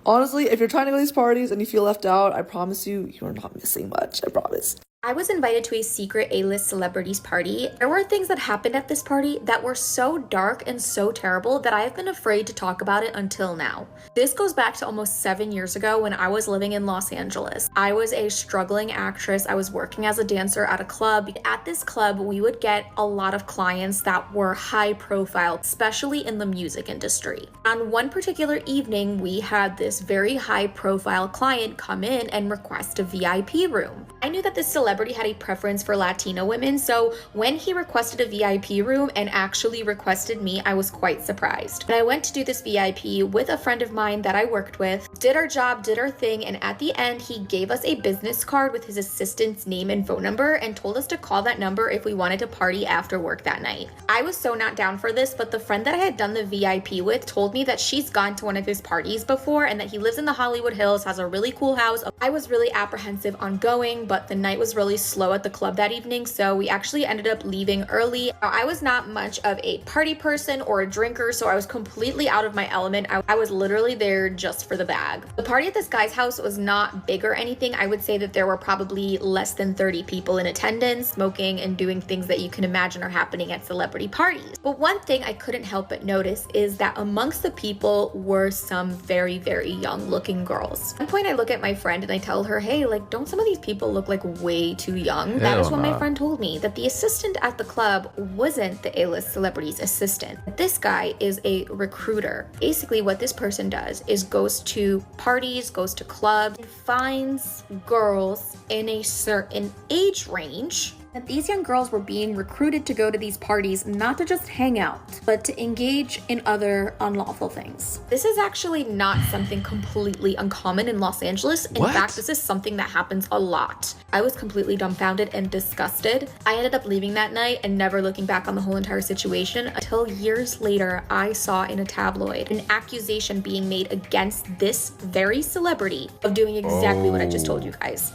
honestly, if you're trying to go to these parties and you feel left out, I promise you, you're not missing much. I promise.
I was invited to a secret A-list celebrities party. There were things that happened at this party that were so dark and so terrible that I have been afraid to talk about it until now. This goes back to almost 7 years ago when I was living in Los Angeles. I was a struggling actress. I was working as a dancer at a club. At this club, we would get a lot of clients that were high profile, especially in the music industry. On one particular evening, we had this very high profile client come in and request a VIP room. I knew that this celebrity had a preference for Latino women, so when he requested a VIP room and actually requested me, I was quite surprised. And I went to do this VIP with a friend of mine that I worked with, did our job, did our thing, and at the end, he gave us a business card with his assistant's name and phone number and told us to call that number if we wanted to party after work that night. I was so not down for this, but the friend that I had done the VIP with told me that she's gone to one of his parties before and that he lives in the Hollywood Hills, has a really cool house. I was really apprehensive on going, but the night was really slow at the club that evening, so we actually ended up leaving early. I was not much of a party person or a drinker, so I was completely out of my element. I was literally there just for the bag. The party at this guy's house was not big or anything. I would say that there were probably less than 30 people in attendance, smoking and doing things that you can imagine are happening at celebrity parties. But one thing I couldn't help but notice is that amongst the people were some very, very young looking girls. At one point I look at my friend and I tell her, hey, don't some of these people look way too young? That is what my friend told me, that the assistant at the club wasn't the A-list celebrity's assistant. This guy is a recruiter. Basically what this person does is goes to parties, goes to clubs, and finds girls in a certain age range. That these young girls were being recruited to go to these parties not to just hang out, but to engage in other unlawful things. This is actually not something completely uncommon in Los Angeles. In fact, this is something that happens a lot. I was completely dumbfounded and disgusted. I ended up leaving that night and never looking back on the whole entire situation until years later I saw in a tabloid an accusation being made against this very celebrity of doing exactly what I just told you guys.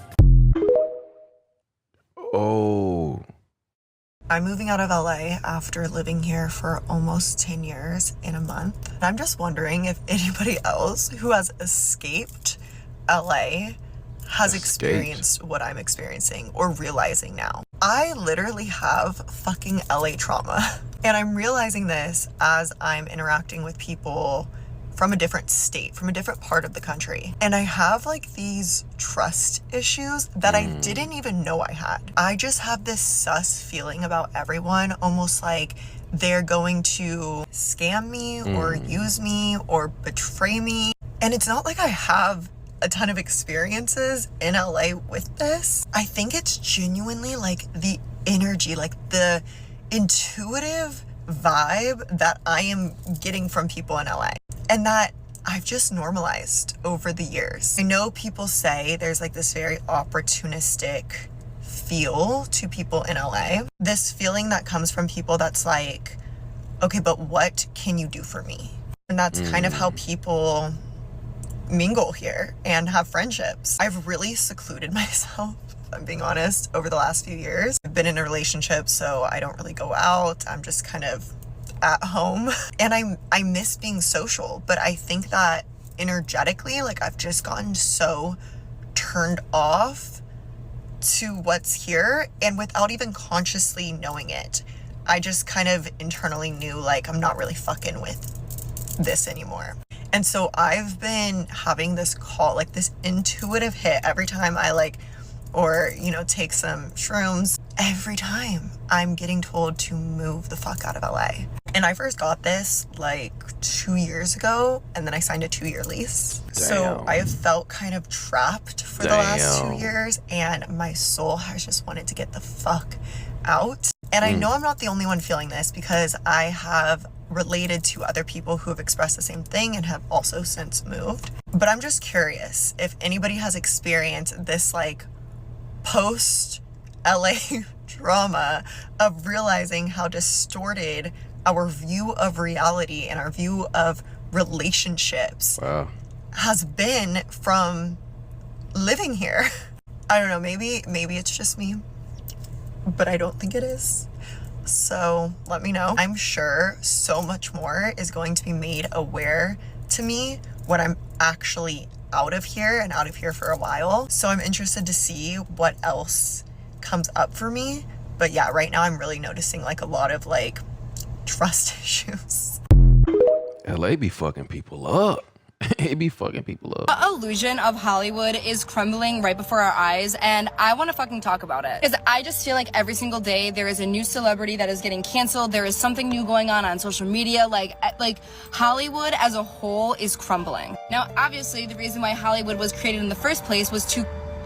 Oh,
I'm moving out of LA after living here for almost 10 years in a month. And I'm just wondering if anybody else who has escaped LA has experienced what I'm experiencing or realizing now. I literally have fucking LA trauma. And I'm realizing this as I'm interacting with people from a different state, from a different part of the country. And I have like these trust issues that I didn't even know I had. I just have this sus feeling about everyone, almost like they're going to scam me or use me or betray me. And it's not like I have a ton of experiences in LA with this. I think it's genuinely like the energy, like the intuitive vibe that I am getting from people in LA. And that I've just normalized over the years. I know people say there's like this very opportunistic feel to people in LA. This feeling that comes from people that's like, okay, but what can you do for me? And that's kind of how people mingle here and have friendships. I've really secluded myself, if I'm being honest, over the last few years. I've been in a relationship, so I don't really go out. I'm just kind of at home, and I miss being social, but I think that energetically, like I've just gotten so turned off to what's here, and without even consciously knowing it, I just kind of internally knew like I'm not really fucking with this anymore. And so I've been having this call, like this intuitive hit every time I like, or, you know, take some shrooms. Every time I'm getting told to move the fuck out of LA. And I first got this like 2 years ago, and then I signed a 2-year lease. Damn. So I have felt kind of trapped for the last 2 years, and my soul has just wanted to get the fuck out. And I know I'm not the only one feeling this, because I have related to other people who have expressed the same thing and have also since moved. But I'm just curious if anybody has experienced this like post LA drama of realizing how distorted our view of reality and our view of relationships has been from living here. I don't know, maybe it's just me, but I don't think it is. So let me know. I'm sure so much more is going to be made aware to me when I'm actually out of here and out of here for a while. So I'm interested to see what else comes up for me. But yeah, right now I'm really noticing like a lot of like trust issues.
LA be fucking people up. It be fucking people up.
The illusion of Hollywood is crumbling right before our eyes, and I want to fucking talk about it. Because I just feel like every single day there is a new celebrity that is getting canceled. There is something new going on social media. Like Hollywood as a whole is crumbling. Now, obviously, the reason why Hollywood was created in the first place was to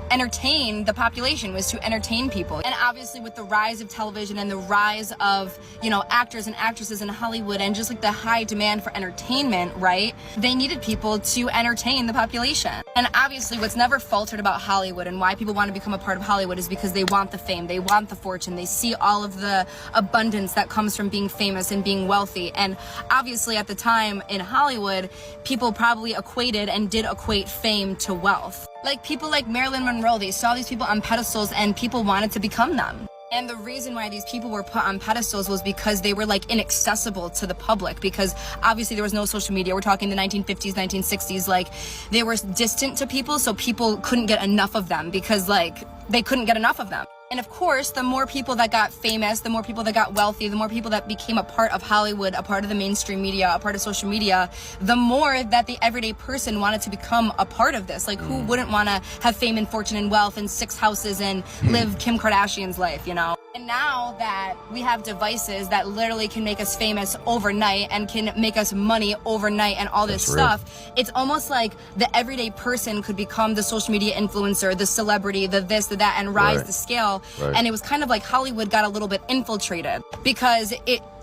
entertain the population, was to entertain people. And obviously with the rise of television and the rise of, you know, actors and actresses in Hollywood and just like the high demand for entertainment, right? They needed people to entertain the population. And obviously what's never faltered about Hollywood and why people want to become a part of Hollywood is because they want the fame, they want the fortune, they see all of the abundance that comes from being famous and being wealthy. And obviously at the time in Hollywood, people probably equated and did equate fame to wealth. Like people like Marilyn Monroe, they saw these people on pedestals and people wanted to become them. And the reason why these people were put on pedestals was because they were like inaccessible to the public, because obviously there was no social media. We're talking the 1950s, 1960s, like they were distant to people, so people couldn't get enough of them because like they couldn't get enough of them. And of course, the more people that got famous, the more people that got wealthy, the more people that became a part of Hollywood, a part of the mainstream media, a part of social media, the more that the everyday person wanted to become a part of this. Like, who wouldn't want to have fame and fortune and wealth and 6 houses and live Kim Kardashian's life, you know? And now that we have devices that literally can make us famous overnight and can make us money overnight and all this stuff, it's almost like the everyday person could become the social media influencer, the celebrity, the this, the that, and rise the scale. And it was kind of like Hollywood got a little bit infiltrated because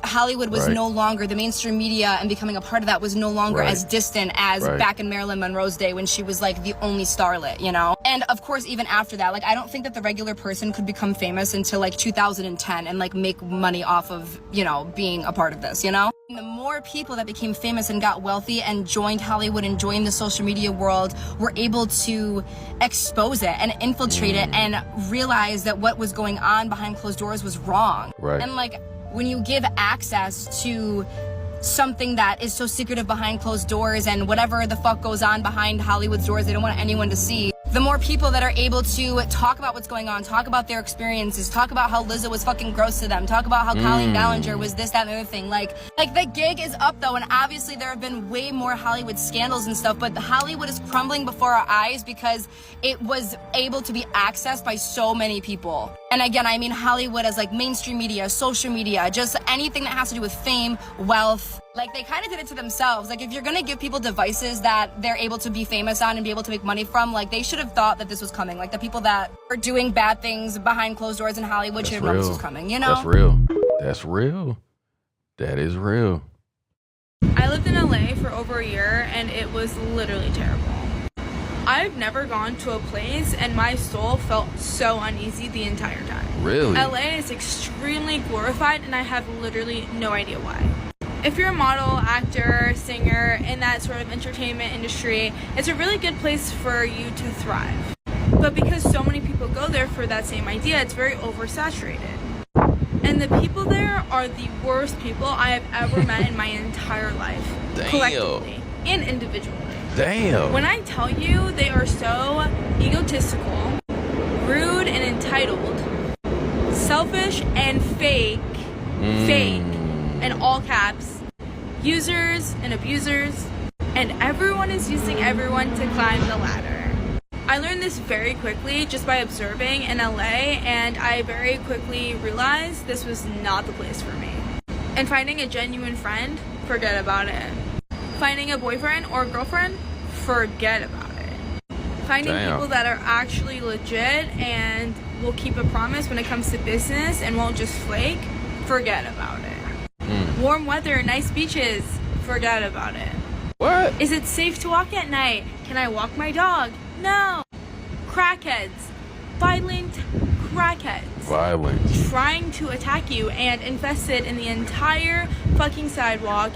Hollywood was no longer, the mainstream media and becoming a part of that was no longer as distant as back in Marilyn Monroe's day when she was like the only starlet, you know? And of course, even after that, like I don't think that the regular person could become famous until like 2010 and like make money off of, you know, being a part of this, you know? And the more people that became famous and got wealthy and joined Hollywood and joined the social media world were able to expose it and infiltrate it and realize that what was going on behind closed doors was wrong. And like, when you give access to something that is so secretive behind closed doors and whatever the fuck goes on behind Hollywood's doors, they don't want anyone to see. The more people that are able to talk about what's going on, talk about their experiences, talk about how Lizzo was fucking gross to them, talk about how Colleen Ballinger was this, that, and the other thing. Like the gig is up though, and obviously there have been way more Hollywood scandals and stuff, but Hollywood is crumbling before our eyes because it was able to be accessed by so many people. And again, I mean Hollywood as like mainstream media, social media, just anything that has to do with fame, wealth. Like they kind of did it to themselves. Like if you're gonna give people devices that they're able to be famous on and be able to make money from, like they should have thought that this was coming. Like the people that are doing bad things behind closed doors in Hollywood should have known this was coming, you know?
That's real. That's real. That is real.
I lived in LA for over a year and it was literally terrible. I've never gone to a place and my soul felt so uneasy the entire time.
Really?
LA is extremely glorified and I have literally no idea why. If you're a model, actor, singer, in that sort of entertainment industry, it's a really good place for you to thrive. But because so many people go there for that same idea, it's very oversaturated. And the people there are the worst people I have ever met in my entire life.
Damn.
Collectively and individually.
Damn.
When I tell you they are so egotistical, rude and entitled, selfish and fake, in all caps, users and abusers, and everyone is using everyone to climb the ladder. I learned this very quickly just by observing in LA, and I very quickly realized this was not the place for me. And finding a genuine friend, forget about it. Finding a boyfriend or girlfriend, forget about it. Finding people that are actually legit and will keep a promise when it comes to business and won't just flake, forget about it. Warm weather, nice beaches, forget about it.
What?
Is it safe to walk at night? Can I walk my dog? No. Crackheads. Violent crackheads.
Violent.
Trying to attack you and infested in the entire fucking sidewalk.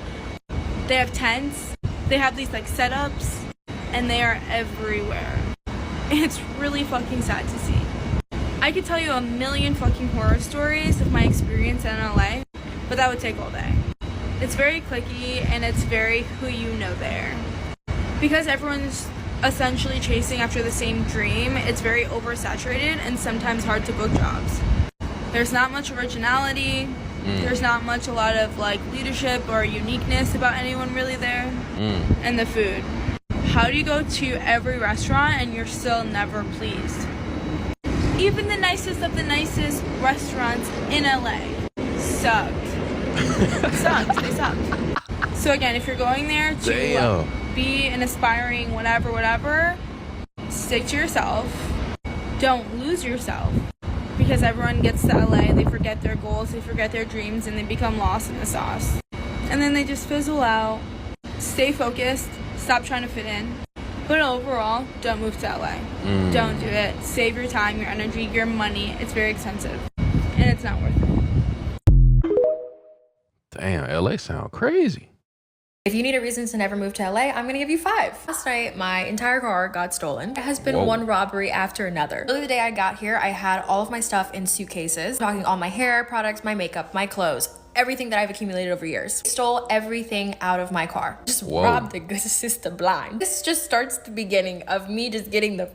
They have tents. They have these like setups. And they are everywhere. It's really fucking sad to see. I could tell you a million fucking horror stories of my experience in LA, but that would take all day. It's very cliquey and it's very who you know there. Because everyone's essentially chasing after the same dream, it's very oversaturated and sometimes hard to book jobs. There's not much originality. There's not much a lot of like leadership or uniqueness about anyone really there. And the food. How do you go to every restaurant and you're still never pleased? Even the nicest of the nicest restaurants in LA sucked. They sucked. So again, if you're going there to be an aspiring whatever, stick to yourself. Don't lose yourself. Because everyone gets to LA, they forget their goals, they forget their dreams, and they become lost in the sauce. And then they just fizzle out. Stay focused. Stop trying to fit in. But overall, don't move to LA. Don't do it. Save your time, your energy, your money. It's very expensive. And it's not worth it.
Damn, LA sound crazy.
If you need a reason to never move to LA, I'm gonna give you 5. Last night, my entire car got stolen. It has been one robbery after another. Literally the day I got here, I had all of my stuff in suitcases. I'm talking all my hair products, my makeup, my clothes, everything that I've accumulated over years. They stole everything out of my car. Just robbed the good sister blind. This just starts the beginning of me just getting the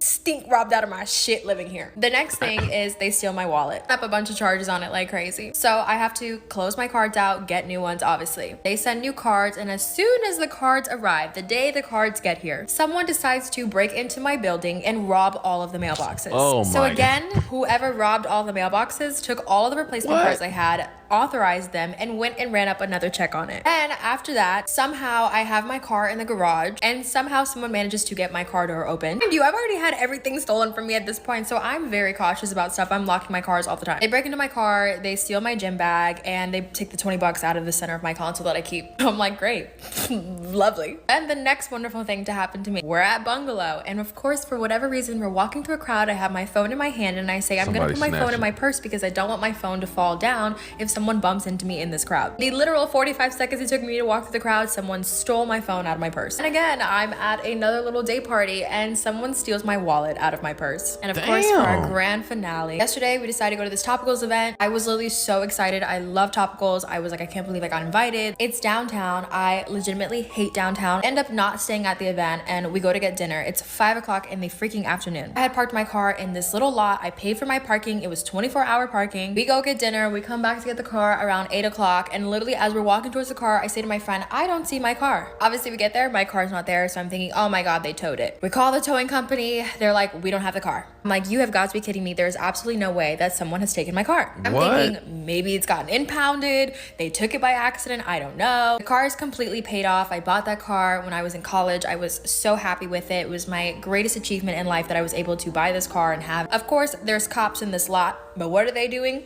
stink robbed out of my shit living here. The next thing is they steal my wallet. Up a bunch of charges on it like crazy. So I have to close my cards out, get new ones obviously. They send new cards, and as soon as the cards arrive, the day the cards get here, someone decides to break into my building and rob all of the mailboxes. So again, whoever robbed all the mailboxes took all of the replacement cards I had, authorized them and went and ran up another check on it. And after that, somehow I have my car in the garage and somehow someone manages to get my car door open. And I've already had everything stolen from me at this point, so I'm very cautious about stuff. I'm locking my cars all the time. They break into my car, they steal my gym bag, and they take the 20 bucks out of the center of my console that I keep. I'm like, great, lovely. And the next wonderful thing to happen to me, we're at Bungalow, and of course, for whatever reason, we're walking through a crowd. I have my phone in my hand, and I say, I'm gonna put my phone in my purse because I don't want my phone to fall down if someone bumps into me in this crowd. The literal 45 seconds it took me to walk through the crowd, someone stole my phone out of my purse. And again, I'm at another little day party, and someone steals my wallet out of my purse. And of course, for our grand finale, yesterday we decided to go to this Topicals event. I was literally so excited. I love Topicals. I was like, I can't believe I got invited. It's downtown. I legitimately hate downtown. End up not staying at the event, and we go to get dinner. It's 5 o'clock in the freaking afternoon. I had parked my car in this little lot. I paid for my parking. It was 24-hour parking. We go get dinner. We come back to get the car around 8 o'clock, and literally as we're walking towards the car, I say to my friend, I don't see my car. Obviously we get there, my car's not there, so I'm thinking, oh my god, they towed it. We call the towing company. They're like, we don't have the car. I'm like, you have got to be kidding me. There's absolutely no way that someone has taken my car. I'm thinking maybe it's gotten impounded. They took it by accident. I don't know. The car is completely paid off. I bought that car when I was in college. I was so happy with it. It was my greatest achievement in life that I was able to buy this car and have. Of course, there's cops in this lot, but what are they doing?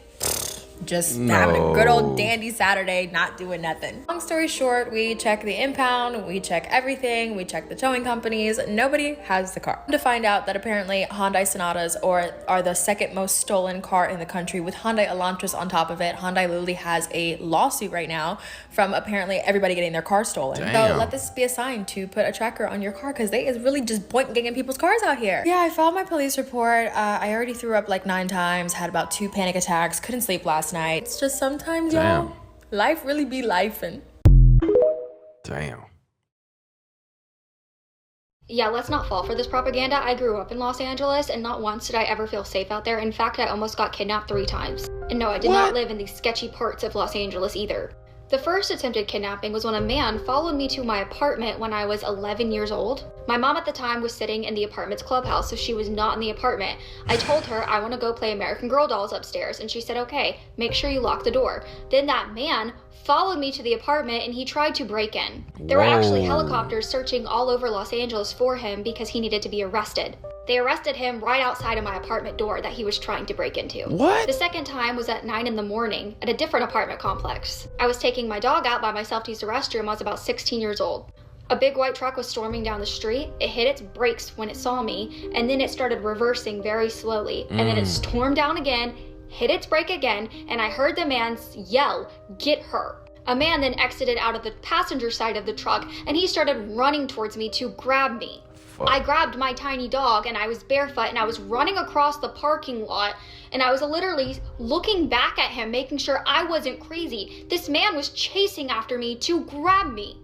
Just having a good old dandy Saturday, not doing nothing. Long story short, we check the impound, we check everything, we check the towing companies. Nobody has the car. To find out that apparently Hyundai Sonatas are the second most stolen car in the country, with Hyundai Elantras on top of it. Hyundai literally has a lawsuit right now from apparently everybody getting their car stolen.
Damn.
So let this be a sign to put a tracker on your car, because they is really just getting people's cars out here. Yeah, I filed my police report. I already threw up like 9 times, had about 2 panic attacks, couldn't sleep last night. It's just sometimes, y'all, life really be lifing.
Damn.
Yeah, let's not fall for this propaganda. I grew up in Los Angeles, and not once did I ever feel safe out there. In fact, I almost got kidnapped 3 times. And no, I did not live in these sketchy parts of Los Angeles either. The first attempted kidnapping was when a man followed me to my apartment when I was 11 years old. My mom at the time was sitting in the apartment's clubhouse, so she was not in the apartment. I told her I want to go play American Girl dolls upstairs, and she said, okay, make sure you lock the door. Then that man followed me to the apartment, and he tried to break in. There were actually helicopters searching all over Los Angeles for him because he needed to be arrested. They arrested him right outside of my apartment door that he was trying to break into. What? The second time was at 9 in the morning at a different apartment complex. I was taking my dog out by myself to use the restroom. I was about 16 years old. A big white truck was storming down the street. It hit its brakes when it saw me, and then it started reversing very slowly. And then it stormed down again, hit its brake again, and I heard the man yell, "Get her." A man then exited out of the passenger side of the truck, and he started running towards me to grab me. I grabbed my tiny dog, and I was barefoot, and I was running across the parking lot, and I was literally looking back at him, making sure I wasn't crazy. This man was chasing after me to grab me.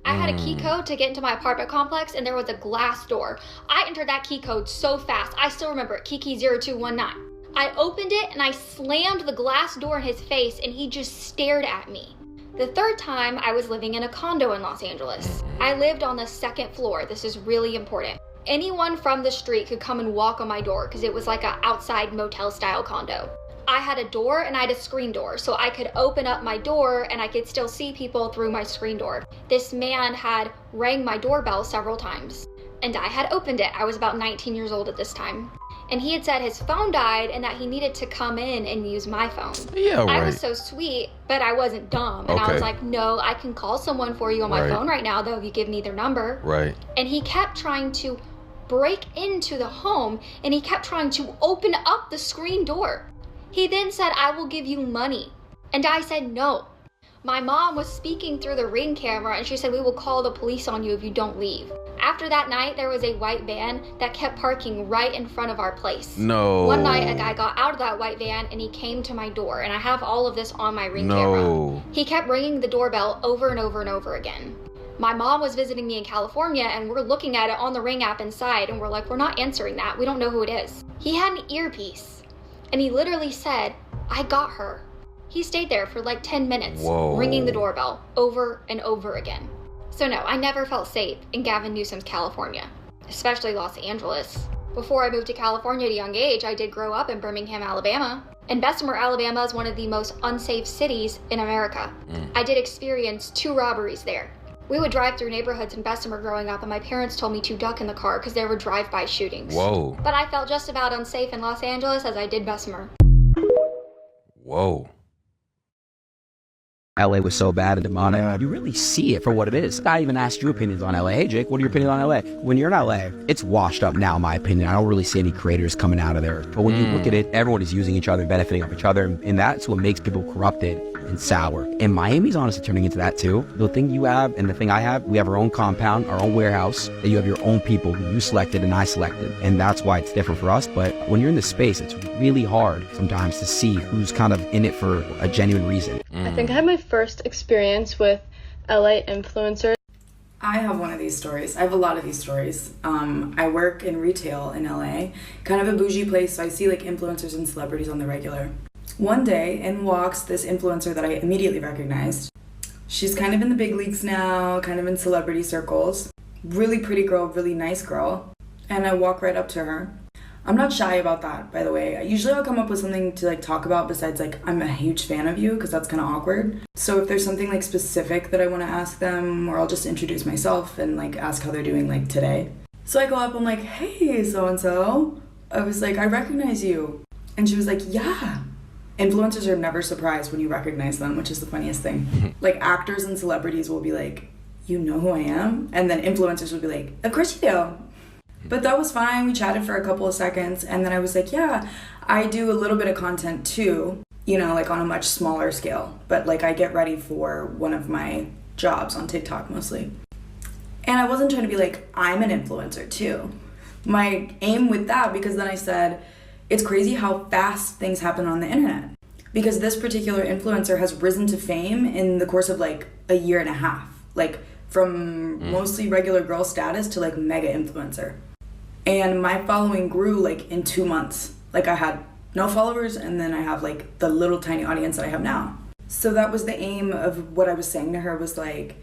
I had a key code to get into my apartment complex, and there was a glass door. I entered that key code so fast. I still remember it, Kiki 0219. I opened it, and I slammed the glass door in his face, and he just stared at me. The third time, I was living in a condo in Los Angeles. I lived on the 2nd floor. This is really important. Anyone from the street could come and walk on my door because it was like an outside motel style condo. I had a door and I had a screen door, so I could open up my door and I could still see people through my screen door. This man had rang my doorbell several times, and I had opened it. I was about 19 years old at this time. And he had said his phone died and that he needed to come in and use my phone.
Yeah, right.
I was so sweet, but I wasn't dumb. And I was like, no, I can call someone for you on my phone right now, though, if you give me their number.
Right.
And he kept trying to break into the home, and he kept trying to open up the screen door. He then said, I will give you money. And I said, no. My mom was speaking through the Ring camera, and she said, we will call the police on you if you don't leave. After that night, there was a white van that kept parking right in front of our place.
No.
One night, a guy got out of that white van, and he came to my door, and I have all of this on my Ring camera. He kept ringing the doorbell over and over and over again. My mom was visiting me in California, and we're looking at it on the Ring app inside, and we're like, we're not answering that. We don't know who it is. He had an earpiece, and he literally said, I got her. He stayed there for like 10 minutes, ringing the doorbell over and over again. So no, I never felt safe in Gavin Newsom's California, especially Los Angeles. Before I moved to California at a young age, I did grow up in Birmingham, Alabama. And Bessemer, Alabama is one of the most unsafe cities in America. I did experience 2 robberies there. We would drive through neighborhoods in Bessemer growing up, and my parents told me to duck in the car because there were drive-by shootings.
Whoa.
But I felt just about unsafe in Los Angeles as I did Bessemer.
Whoa.
LA was so bad and demonic. You really see it for what it is. I even asked you opinions on LA. Hey, Jake, what are your opinions on LA? When you're in LA, it's washed up now, in my opinion. I don't really see any creators coming out of there. But when you look at it, everyone is using each other, benefiting off each other. And that's what makes people corrupted and sour. And Miami's honestly turning into that too. The thing you have and the thing I have, we have our own compound, our own warehouse, and you have your own people who you selected and I selected. And that's why it's different for us. But when you're in this space, it's really hard sometimes to see who's kind of in it for a genuine reason.
I think I had my first experience with LA influencers.
I have one of these stories. I have a lot of these stories. I work in retail in LA, kind of a bougie place, so I see like influencers and celebrities on the regular. One day, in walks this influencer that I immediately recognized. She's kind of in the big leagues now, kind of in celebrity circles. Really pretty girl, really nice girl. And I walk right up to her. I'm not shy about that, by the way. Usually I'll come up with something to like talk about besides like, I'm a huge fan of you, because that's kind of awkward. So if there's something like specific that I want to ask them, or I'll just introduce myself and like ask how they're doing like today. So I go up, I'm like, hey, so-and-so. I was like, I recognize you. And she was like, yeah. Influencers are never surprised when you recognize them, which is the funniest thing. Like actors and celebrities will be like, you know who I am? And then influencers will be like, of course you do. But that was fine. We chatted for a couple of seconds. And then I was like, yeah, I do a little bit of content too, you know, like on a much smaller scale. But like I get ready for one of my jobs on TikTok mostly. And I wasn't trying to be like, I'm an influencer too. My aim with that, because then I said, it's crazy how fast things happen on the internet. Because this particular influencer has risen to fame in the course of like a year and a half. Like from mostly regular girl status to like mega influencer. And my following grew like in 2 months. Like I had no followers and then I have like the little tiny audience that I have now. So that was the aim of what I was saying to her was like,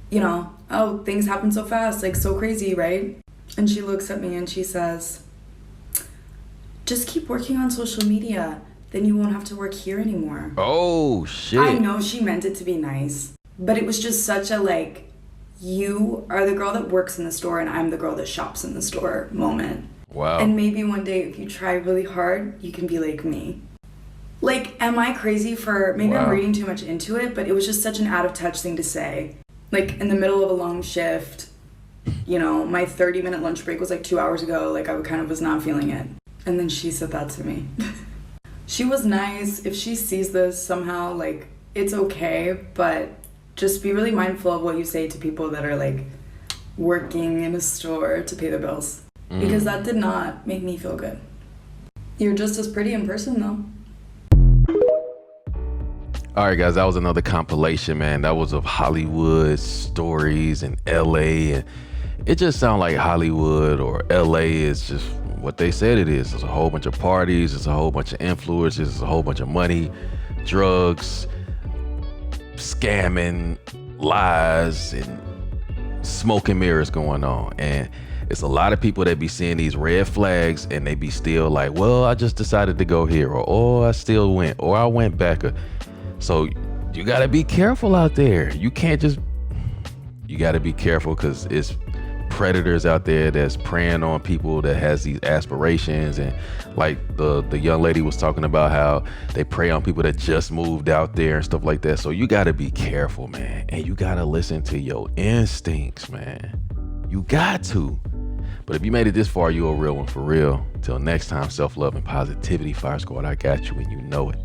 you know, oh, things happen so fast, like so crazy, right? And she looks at me and she says, just keep working on social media, then you won't have to work here anymore.
Oh, shit.
I know she meant it to be nice, but it was just such a like, you are the girl that works in the store and I'm the girl that shops in the store moment.
Wow.
And maybe one day if you try really hard, you can be like me. Like, am I crazy for, maybe I'm reading too much into it, but it was just such an out of touch thing to say. Like in the middle of a long shift, you know, my 30-minute lunch break was like 2 hours ago, like I kind of was not feeling it. And then she said that to me. She was nice. If she sees this somehow, like, it's okay, but just be really mindful of what you say to people that are like working in a store to pay their bills. Because that did not make me feel good. You're just as pretty in person though.
All right, guys, that was another compilation, man. That was of Hollywood stories in LA. And it just sounds like Hollywood or LA is just what they said it is. It's a whole bunch of parties, it's a whole bunch of influencers, it's a whole bunch of money, drugs, scamming, lies, and smoke and mirrors going on. And it's a lot of people that be seeing these red flags and they be still like, well, I just decided to go here, or oh, I still went, or I went back. So you gotta be careful out there. You gotta be careful because it's predators out there that's preying on people that has these aspirations. And like the young lady was talking about how they prey on people that just moved out there and stuff like that. So you gotta be careful, man. And you gotta listen to your instincts, man. You got to. But if you made it this far, you're a real one for real. Till next time, self-love and positivity. Fire Squad, I got you and you know it.